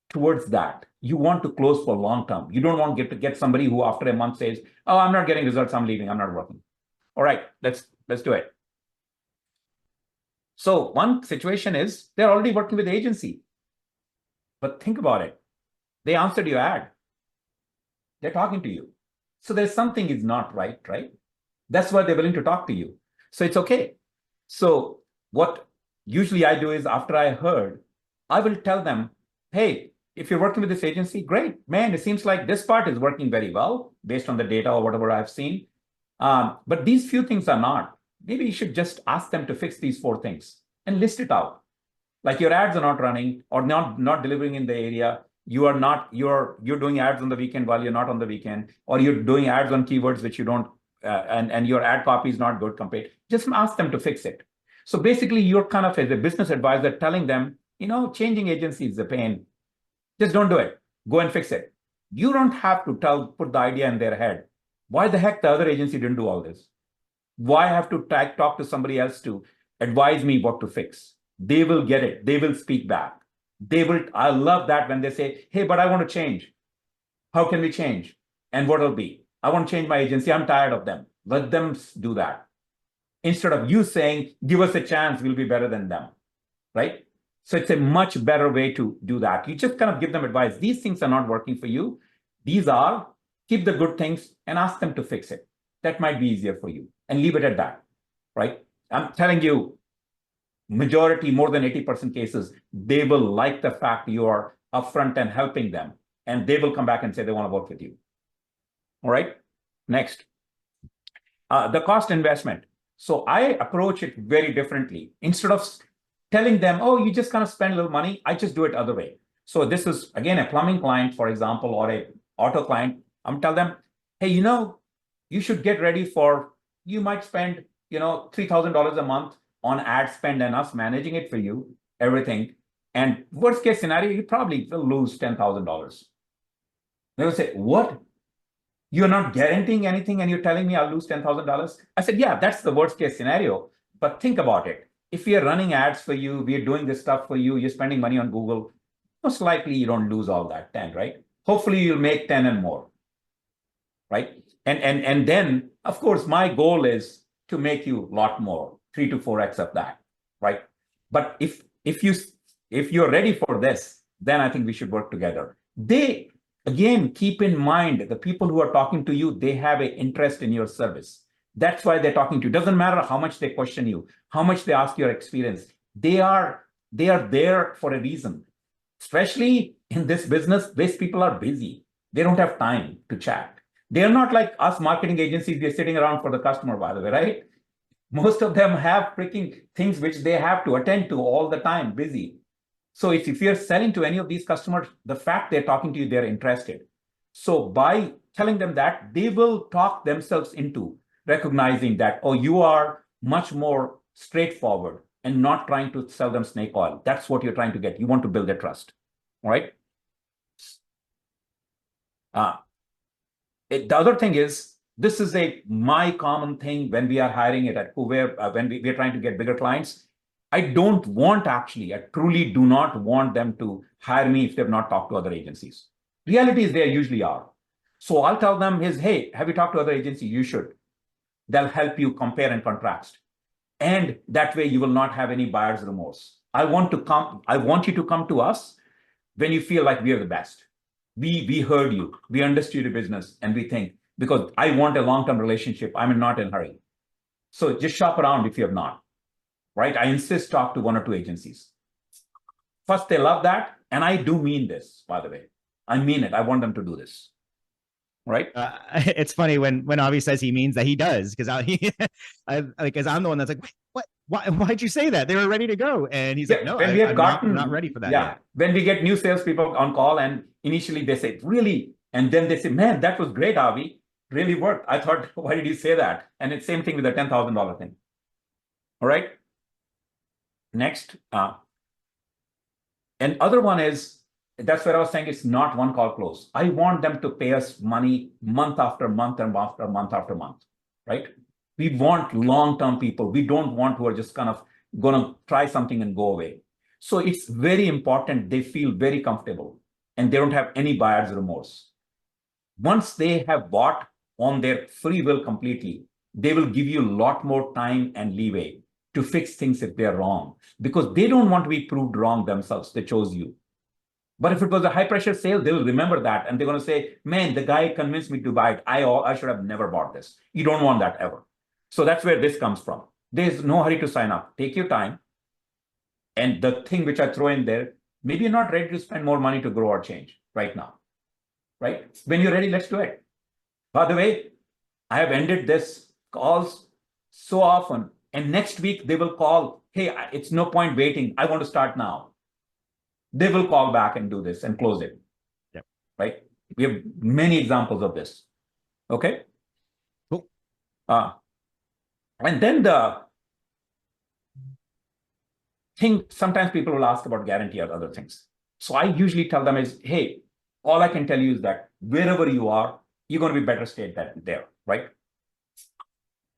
towards that. You want to close for long term. You don't want to get somebody who after a month says, oh, I'm not getting results, I'm leaving, I'm not working. All right, let's do it. So one situation is they're already working with the agency. But think about it. They answered your ad. They're talking to you. So there's something is not right? That's why they're willing to talk to you. So it's okay. So what usually I do is, after I heard, I will tell them, hey, if you're working with this agency, great, man, it seems like this part is working very well based on the data or whatever I've seen. But these few things are not. Maybe you should just ask them to fix these 4 things and list it out. Like your ads are not running or not delivering in the area. You're doing ads on the weekend while you're not on the weekend, or you're doing ads on keywords which you don't, and your ad copy is not good compared. Just ask them to fix it. So basically, you're kind of, as a business advisor, telling them, changing agency is a pain. Just don't do it. Go and fix it. You don't have to put the idea in their head. Why the heck the other agency didn't do all this? Why have to talk to somebody else to advise me what to fix? They will get it. They will speak back. I love that when they say, hey, but I want to change. How can we change? And what will be? I want to change my agency. I'm tired of them. Let them do that. Instead of you saying, give us a chance, we'll be better than them, right? So it's a much better way to do that. You just kind of give them advice. These things are not working for you. These are, keep the good things and ask them to fix it. That might be easier for you, and leave it at that, right? I'm telling you, majority, more than 80% cases, they will like the fact you are upfront and helping them, and they will come back and say they want to work with you. All right, next. The cost investment. So I approach it very differently. Instead of telling them, oh, you just kind of spend a little money, I just do it other way. So this is, again, a plumbing client, for example, or a auto client. I'm telling them, hey, you should get ready for, you might spend, $3,000 a month on ad spend and us managing it for you, everything. And worst case scenario, you probably will lose $10,000. They will say, what? You're not guaranteeing anything and you're telling me I'll lose $10,000? I said, yeah, that's the worst case scenario. But think about it. If we are running ads for you, we are doing this stuff for you, you're spending money on Google, most likely you don't lose all that 10, right? Hopefully you'll make 10 and more, right? And then, of course, my goal is to make you a lot more, 3 to 4x of that, right? But if you're ready for this, then I think we should work together. Again, keep in mind, the people who are talking to you, they have an interest in your service. That's why they're talking to you. Doesn't matter how much they question you, how much they ask your experience. They are there for a reason. Especially in this business, these people are busy. They don't have time to chat. They're not like us marketing agencies. They're sitting around for the customer, by the way, right? Most of them have freaking things which they have to attend to all the time, busy. So if you're selling to any of these customers, the fact they're talking to you, they're interested. So by telling them that, they will talk themselves into recognizing that, oh, you are much more straightforward and not trying to sell them snake oil. That's what you're trying to get. You want to build their trust, all right? The other thing is, this is my common thing when we are hiring it at Kuvare, when we are trying to get bigger clients. I don't want, actually, I truly do not want them to hire me if they've not talked to other agencies. Reality is they usually are. So I'll tell them is, hey, have you talked to other agencies? You should. They'll help you compare and contrast. And that way you will not have any buyer's remorse. I want you to come to us when you feel like we are the best. We heard you, we understood your business, and we think, because I want a long-term relationship, I'm not in a hurry. So just shop around if you have not. Right? I insist talk to 1 or 2 agencies. First, they love that. And I do mean this, by the way. I mean it. I want them to do this. Right? It's funny when Avi says he means that, he does, because because I'm the one that's like, what? Why'd you say that? They were ready to go. And he's like, no, I'm not ready for that. Yeah. When we get new salespeople on call and initially they say, really? And then they say, man, that was great, Avi. Really worked. I thought, why did you say that? And it's same thing with the $10,000 thing. All right? Next, and other one is, that's where I was saying it's not one call close. I want them to pay us money month after month and after month after month, right? We want long-term people. We don't want who are just kind of going to try something and go away. So it's very important they feel very comfortable and they don't have any buyer's remorse. Once they have bought on their free will completely, they will give you a lot more time and leeway to fix things if they're wrong, because they don't want to be proved wrong themselves. They chose you. But if it was a high pressure sale, they'll remember that. And they're going to say, man, the guy convinced me to buy it. I should have never bought this. You don't want that ever. So that's where this comes from. There's no hurry to sign up. Take your time. And the thing which I throw in there, maybe you're not ready to spend more money to grow or change right now, right? When you're ready, let's do it. By the way, I have ended this calls so often. And next week they will call, hey, it's no point waiting. I want to start now. They will call back and do this and close it. Yep. Right? We have many examples of this. Okay. Cool. And then the thing, sometimes people will ask about guarantee or other things. So I usually tell them is, hey, all I can tell you is that wherever you are, you're going to be better state than there, right?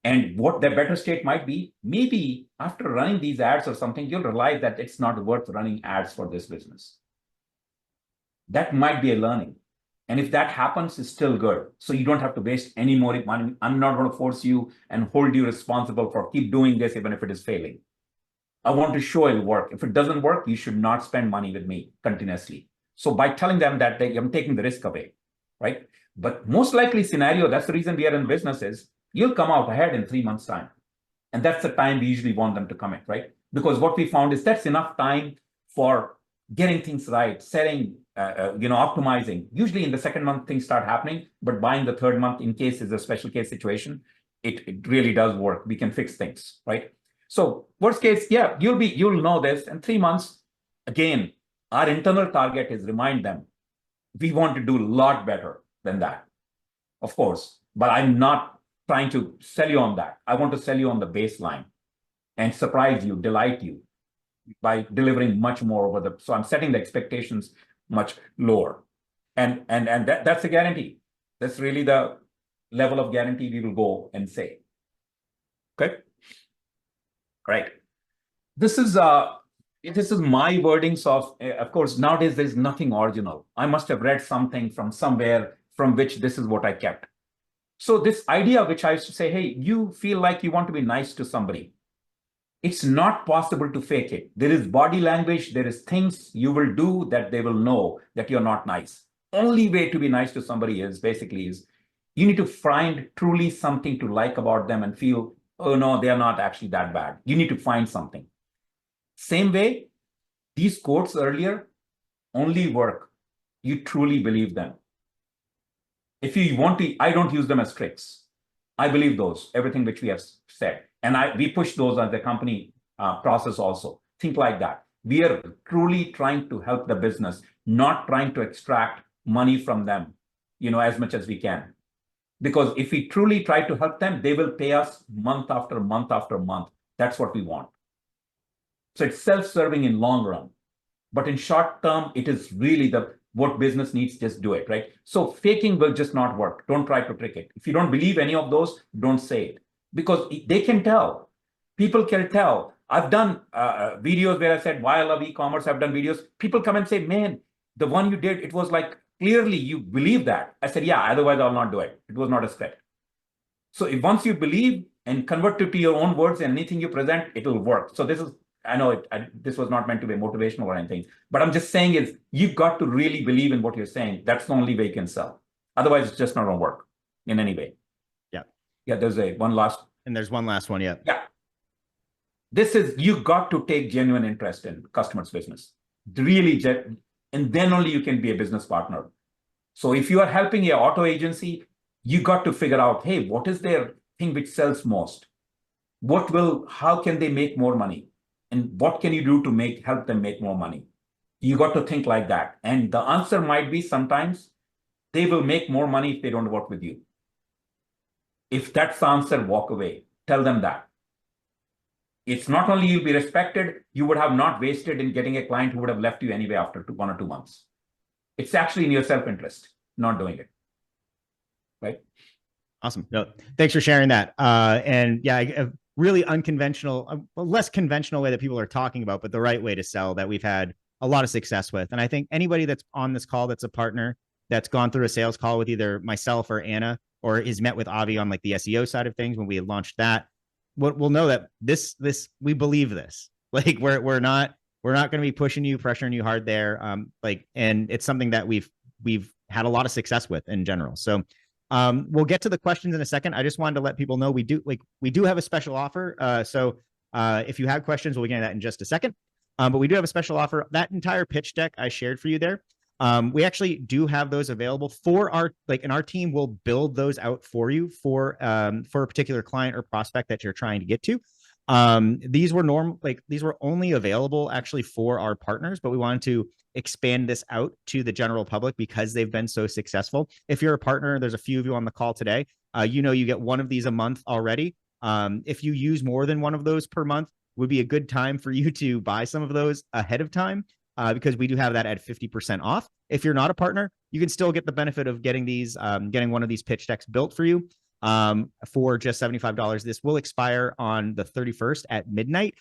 And what the better state might be, maybe after running these ads or something, you'll realize that it's not worth running ads for this business. That might be a learning. And if that happens, it's still good. So you don't have to waste any more money. I'm not going to force you and hold you responsible for keep doing this, even if it is failing. I want to show it'll work. If it doesn't work, you should not spend money with me continuously. So by telling them that I'm taking the risk away, right? But most likely scenario, that's the reason we are in business, is you'll come out ahead in 3 months' time. And that's the time we usually want them to commit, right? Because what we found is that's enough time for getting things right, setting, optimizing. Usually in the second month, things start happening, but by in the third month, in case it's a special case situation, it really does work. We can fix things, right? So worst case, yeah, you'll know this in 3 months. Again, our internal target is remind them, we want to do a lot better than that, of course, but I'm not trying to sell you on that. I want to sell you on the baseline and surprise you, delight you by delivering much more over the, so I'm setting the expectations much lower. And that's a guarantee. That's really the level of guarantee we will go and say. Okay. Right. This is my wordings of course, nowadays there's nothing original. I must have read something from somewhere from which this is what I kept. So this idea which I used to say, hey, you feel like you want to be nice to somebody. It's not possible to fake it. There is body language. There is things you will do that they will know that you're not nice. Only way to be nice to somebody is you need to find truly something to like about them and feel, oh no, they are not actually that bad. You need to find something. Same way, these quotes earlier only work. You truly believe them. If you want to, I don't use them as tricks. I believe those, everything which we have said. And we push those as the company process also. Think like that. We are truly trying to help the business, not trying to extract money from them, as much as we can. Because if we truly try to help them, they will pay us month after month after month. That's what we want. So it's self-serving in long run. But in short term, it is really what business needs, just do it, right? So faking will just not work. Don't try to trick it. If you don't believe any of those, don't say it. Because they can tell. People can tell. I've done videos where I said, why I love e-commerce. I've done videos. People come and say, man, the one you did, it was like, clearly you believe that. I said, yeah, otherwise I'll not do it. It was not a script. So if once you believe and convert it to your own words and anything you present, it will work. So this is, I know this was not meant to be motivational or anything, but I'm just saying is you've got to really believe in what you're saying. That's the only way you can sell. Otherwise, it's just not going to work in any way. Yeah. Yeah, there's one last. And there's one last one, yeah. Yeah. This is, you got to take genuine interest in customers' business. Really, and then only you can be a business partner. So if you are helping an auto agency, you got to figure out, hey, what is their thing which sells most? How can they make more money? And what can you do to help them make more money? You got to think like that. And the answer might be sometimes they will make more money if they don't work with you. If that's the answer, walk away. Tell them that. It's not only you'll be respected, you would have not wasted in getting a client who would have left you anyway after 1 or 2 months. It's actually in your self-interest, not doing it. Right? Awesome. No, thanks for sharing that. And yeah, a really unconventional, a less conventional way that people are talking about, but the right way to sell that we've had a lot of success with. And I think anybody that's on this call that's a partner that's gone through a sales call with either myself or Anna, or is met with Avi on like the SEO side of things when we launched that, we'll know that this we believe this. Like we're not going to be pushing you, pressuring you hard there. And it's something that we've had a lot of success with in general. So we'll get to the questions in a second. I just wanted to let people know we do have a special offer. So if you have questions, we'll get into that in just a second. But we do have a special offer. That entire pitch deck I shared for you there, we actually do have those available for and our team will build those out for you for a particular client or prospect that you're trying to get to. These were only available actually for our partners, but we wanted to expand this out to the general public because they've been so successful. If you're a partner, there's a few of you on the call today, you get one of these a month already. If you use more than one of those per month, would be a good time for you to buy some of those ahead of time. Because we do have that at 50% off. If you're not a partner, you can still get the benefit of getting one of these pitch decks built for you for just $75. This will expire on the 31st at midnight,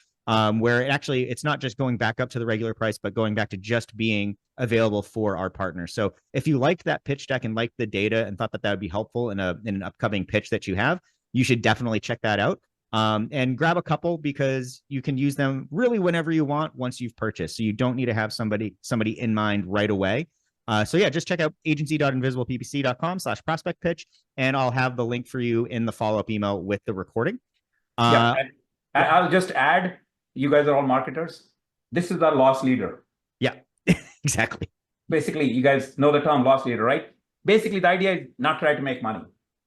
where it's not just going back up to the regular price, but going back to just being available for our partners. So if you liked that pitch deck and liked the data and thought that would be helpful in an upcoming pitch that you have, you should definitely check that out. And grab a couple because you can use them really whenever you want once you've purchased. So you don't need to have somebody in mind right away. So yeah, just check out agency.invisibleppc.com/prospect pitch, and I'll have the link for you in the follow-up email with the recording. Yeah, and I'll just add, you guys are all marketers. This is our loss leader. Yeah, exactly. Basically, you guys know the term loss leader, right? Basically, the idea is not try to make money.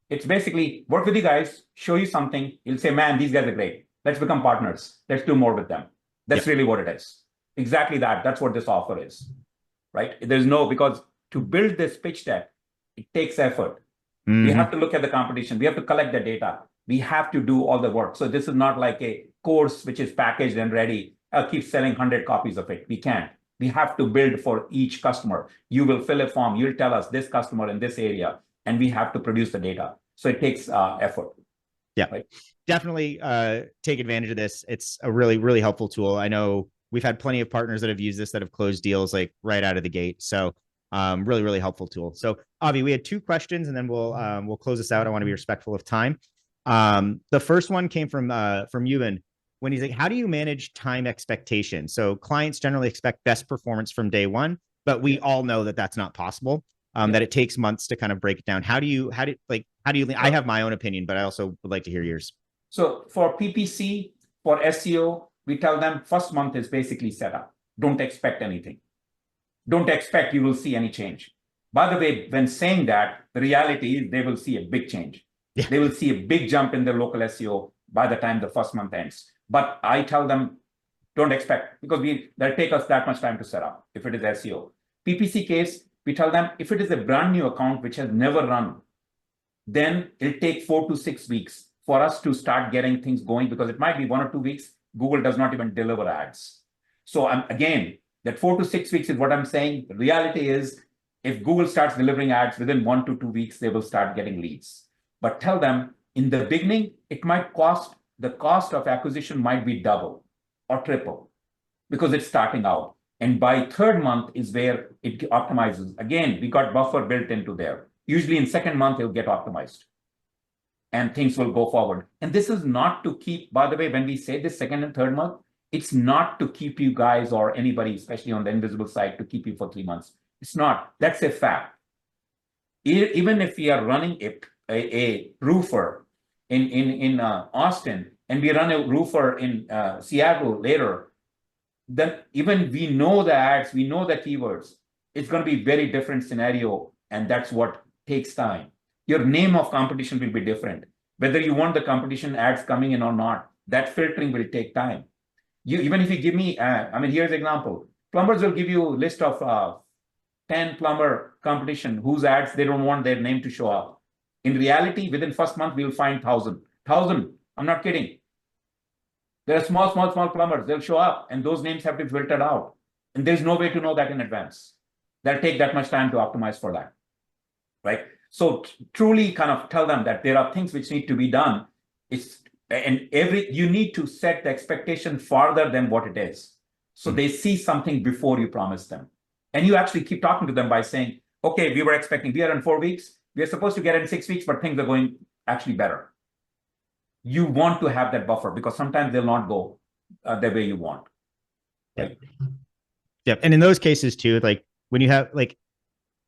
It's basically work with you guys, show you something. You'll say, man, these guys are great. Let's become partners. Let's do more with them. That's really what it is. Exactly that. That's what this offer is, right? There's no, because to build this pitch deck, it takes effort. We have to look at the competition. We have to collect the data. We have to do all the work. So this is not like a course which is packaged and ready. I'll keep selling 100 copies of it. We can't. We have to build for each customer. You will fill a form. You'll tell us this customer in this area, and we have to produce the data. So it takes effort. Yeah, right? Definitely take advantage of this. It's a really, really helpful tool. I know we've had plenty of partners that have used this that have closed deals like right out of the gate. So really, really helpful tool. So Avi, we had 2 questions, and then we'll close this out. I want to be respectful of time. The first one came from Yuvan, when he's like, how do you manage time expectation? So clients generally expect best performance from day one, but we all know that that's not possible. That it takes months to kind of break it down. I have my own opinion, but I also would like to hear yours. So for PPC, for SEO, we tell them first month is basically set up. Don't expect anything. Don't expect you will see any change. By the way, when saying that, the reality is they will see a big change. Yeah. They will see a big jump in their local SEO by the time the first month ends. But I tell them, don't expect, because that'll take us that much time to set up if it is SEO. PPC case, we tell them if it is a brand new account which has never run, then it'll take 4 to 6 weeks for us to start getting things going, because it might be 1 or 2 weeks. Google does not even deliver ads. So again, that 4 to 6 weeks is what I'm saying. The reality is, if Google starts delivering ads within 1 to 2 weeks, they will start getting leads. But tell them in the beginning, the cost of acquisition might be double or triple because it's starting out. And by 3rd month is where it optimizes. Again, we got buffer built into there. Usually in 2nd month, it'll get optimized and things will go forward. And this is not to keep, by the way, when we say this 2nd and 3rd month, it's not to keep you guys or anybody, especially on the invisible side, to keep you for 3 months. It's not. That's a fact. Even if we are running a roofer in Austin, and we run a roofer in Seattle later, then even we know the ads, we know the keywords. It's going to be very different scenario, and that's what takes time. Your name of competition will be different. Whether you want the competition ads coming in or not, that filtering will take time. Even if you give me, here's an example. Plumbers will give you a list of 10 plumber competition whose ads they don't want their name to show up. In reality, within first month, we'll find 1,000. I'm not kidding. There are small plumbers. They'll show up, and those names have to be filtered out. And there's no way to know that in advance. That'll take that much time to optimize for that, right? So truly kind of tell them that there are things which need to be done. You need to set the expectation farther than what it is. So they see something before you promise them. And you actually keep talking to them by saying, okay, we are in 4 weeks. We are supposed to get in 6 weeks, but things are going actually better. You want to have that buffer because sometimes they'll not go the way you want. Right? Yeah. And in those cases too, like when you have like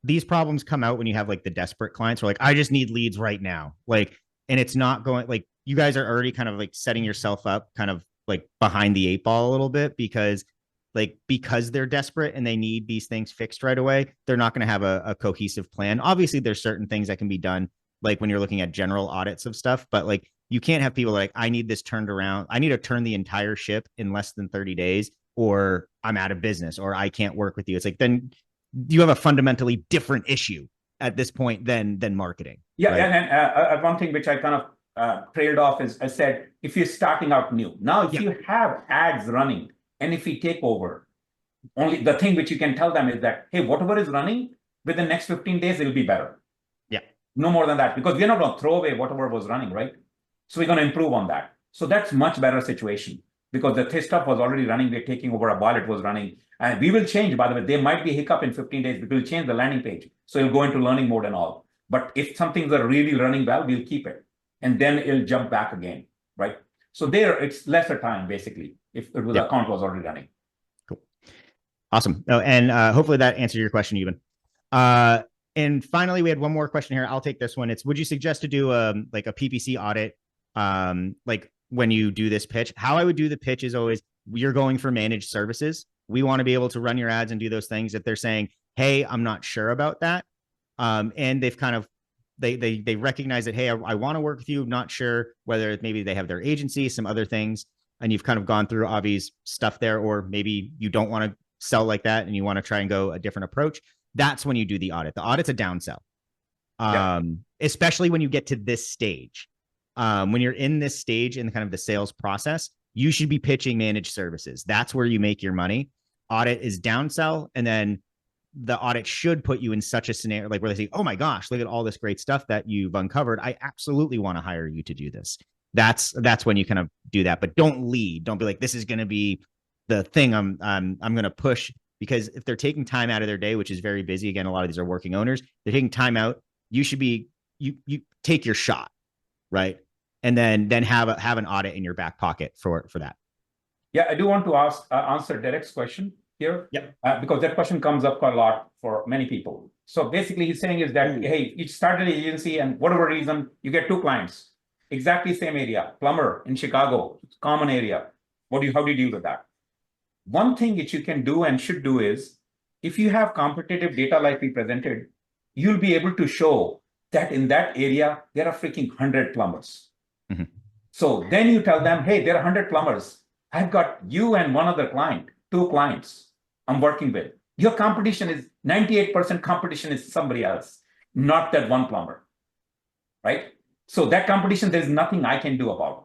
these problems come out when you have like the desperate clients who are like, I just need leads right now. Like, and it's not going, like you guys are already kind of like setting yourself up kind of like behind the 8 ball a little bit because they're desperate and they need these things fixed right away. They're not going to have a cohesive plan. Obviously there's certain things that can be done, like when you're looking at general audits of stuff, but like you can't have people like, I need this turned around. I need to turn the entire ship in less than 30 days or I'm out of business or I can't work with you. It's like, then you have a fundamentally different issue at this point than marketing. Yeah. Right? And one thing which I kind of trailed off is I said, if you're starting out new, now if you have ads running and if we take over, only the thing which you can tell them is that, hey, whatever is running within the next 15 days, it'll be better. Yeah. No more than that, because we're not going to throw away whatever was running, right? So we're going to improve on that. So that's much better situation because the stuff was already running. We're taking over while it was running. And we will change, by the way. There might be a hiccup in 15 days, but we'll change the landing page. So it'll go into learning mode and all. But if some things are really running well, we'll keep it. And then it'll jump back again, right? So there, it's lesser time, basically, if the account was already running. Cool. Awesome. Oh, and hopefully that answered your question, Yuvan. And finally, we had one more question here. I'll take this one. It's, would you suggest to do like a PPC audit? Like when you do this pitch, how I would do the pitch is always, you're going for managed services. We want to be able to run your ads and do those things. If they're saying, hey, I'm not sure about that. And they've kind of, they recognize that, hey, I want to work with you. Not sure whether maybe they have their agency, some other things, and you've kind of gone through Avi's stuff there, or maybe you don't want to sell like that and you want to try and go a different approach. That's when you do the audit. The audit's a downsell, especially when you get to this stage. When you're in this stage in kind of the sales process, you should be pitching managed services. That's where you make your money. Audit is downsell, and then the audit should put you in such a scenario like where they say, oh my gosh, look at all this great stuff that you've uncovered. I absolutely want to hire you to do this. That's when you kind of do that, but don't lead. Don't be like, this is going to be the thing I'm going to push, because if they're taking time out of their day, which is very busy, again, a lot of these are working owners, they're taking time out. You should be, you take your shot, right? And then have an audit in your back pocket for that. Yeah, I do want to answer Derek's question here. Yep. Because that question comes up quite a lot for many people. So basically he's saying is that, hey, you started an agency and whatever reason, you get 2 clients, exactly same area, plumber in Chicago, common area. How do you deal with that? One thing that you can do and should do is, if you have competitive data like we presented, you'll be able to show that in that area, there are freaking 100 plumbers. Mm-hmm. So then you tell them, hey, there are 100 plumbers. I've got you and one other client, 2 clients I'm working with. Your competition is 98% competition is somebody else, not that one plumber, right? So that competition, there's nothing I can do about,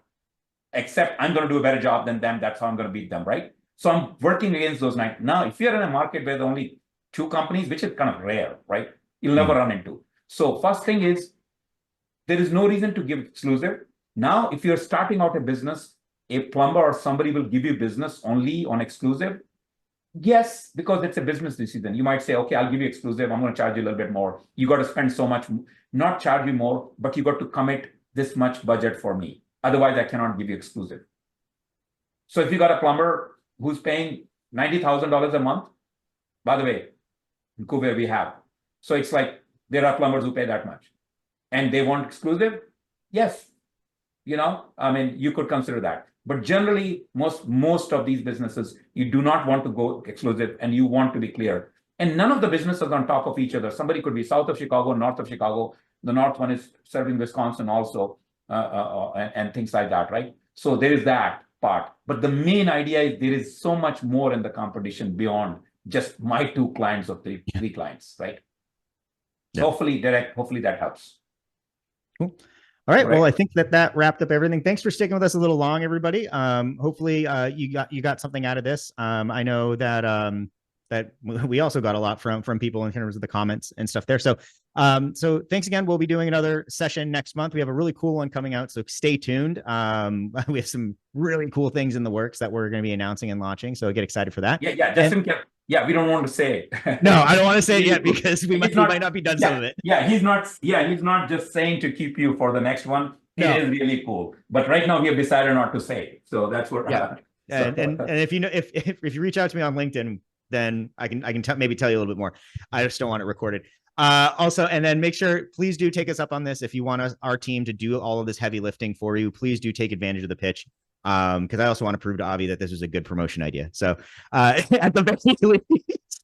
except I'm going to do a better job than them. That's how I'm going to beat them, right? So I'm working against those 9. Now, if you're in a market where there are only 2 companies, which is kind of rare, right? You'll never run into. So first thing is, there is no reason to give exclusive. Now, if you're starting out a business, a plumber or somebody will give you business only on exclusive. Yes, because it's a business decision. You might say, okay, I'll give you exclusive. I'm going to charge you a little bit more. You got to spend so much, not charge you more, but you got to commit this much budget for me. Otherwise, I cannot give you exclusive. So if you got a plumber who's paying $90,000 a month, by the way, in Kuwait we have. So it's like there are plumbers who pay that much and they want exclusive. Yes. I mean, you could consider that. But generally, most of these businesses, you do not want to go exclusive and you want to be clear. And none of the businesses on top of each other. Somebody could be south of Chicago, north of Chicago. The north one is serving Wisconsin also, and things like that, right? So there is that part. But the main idea is there is so much more in the competition beyond just my 2 clients or 3 clients, right? So hopefully, Derek, that helps. Cool. All right. Well, I think that wrapped up everything. Thanks for sticking with us a little long, everybody. Hopefully you got something out of this. I know that that we also got a lot from people in terms of the comments and stuff there. So so thanks again. We'll be doing another session next month. We have a really cool one coming out, so stay tuned. We have some really cool things in the works that we're going to be announcing and launching. So get excited for that. Yeah, we don't want to say it. No, I don't want to say it yet because we might not be done some of it. Yeah, he's not just saying to keep you for the next one. It is really cool. But right now we have decided not to say it. So that's what. Yeah. And if if you reach out to me on LinkedIn, then I can maybe tell you a little bit more. I just don't want it recorded. Also, and then make sure, please do take us up on this. If you want our team to do all of this heavy lifting for you, please do take advantage of the pitch. Because I also want to prove to Avi that this was a good promotion idea. So at the very least,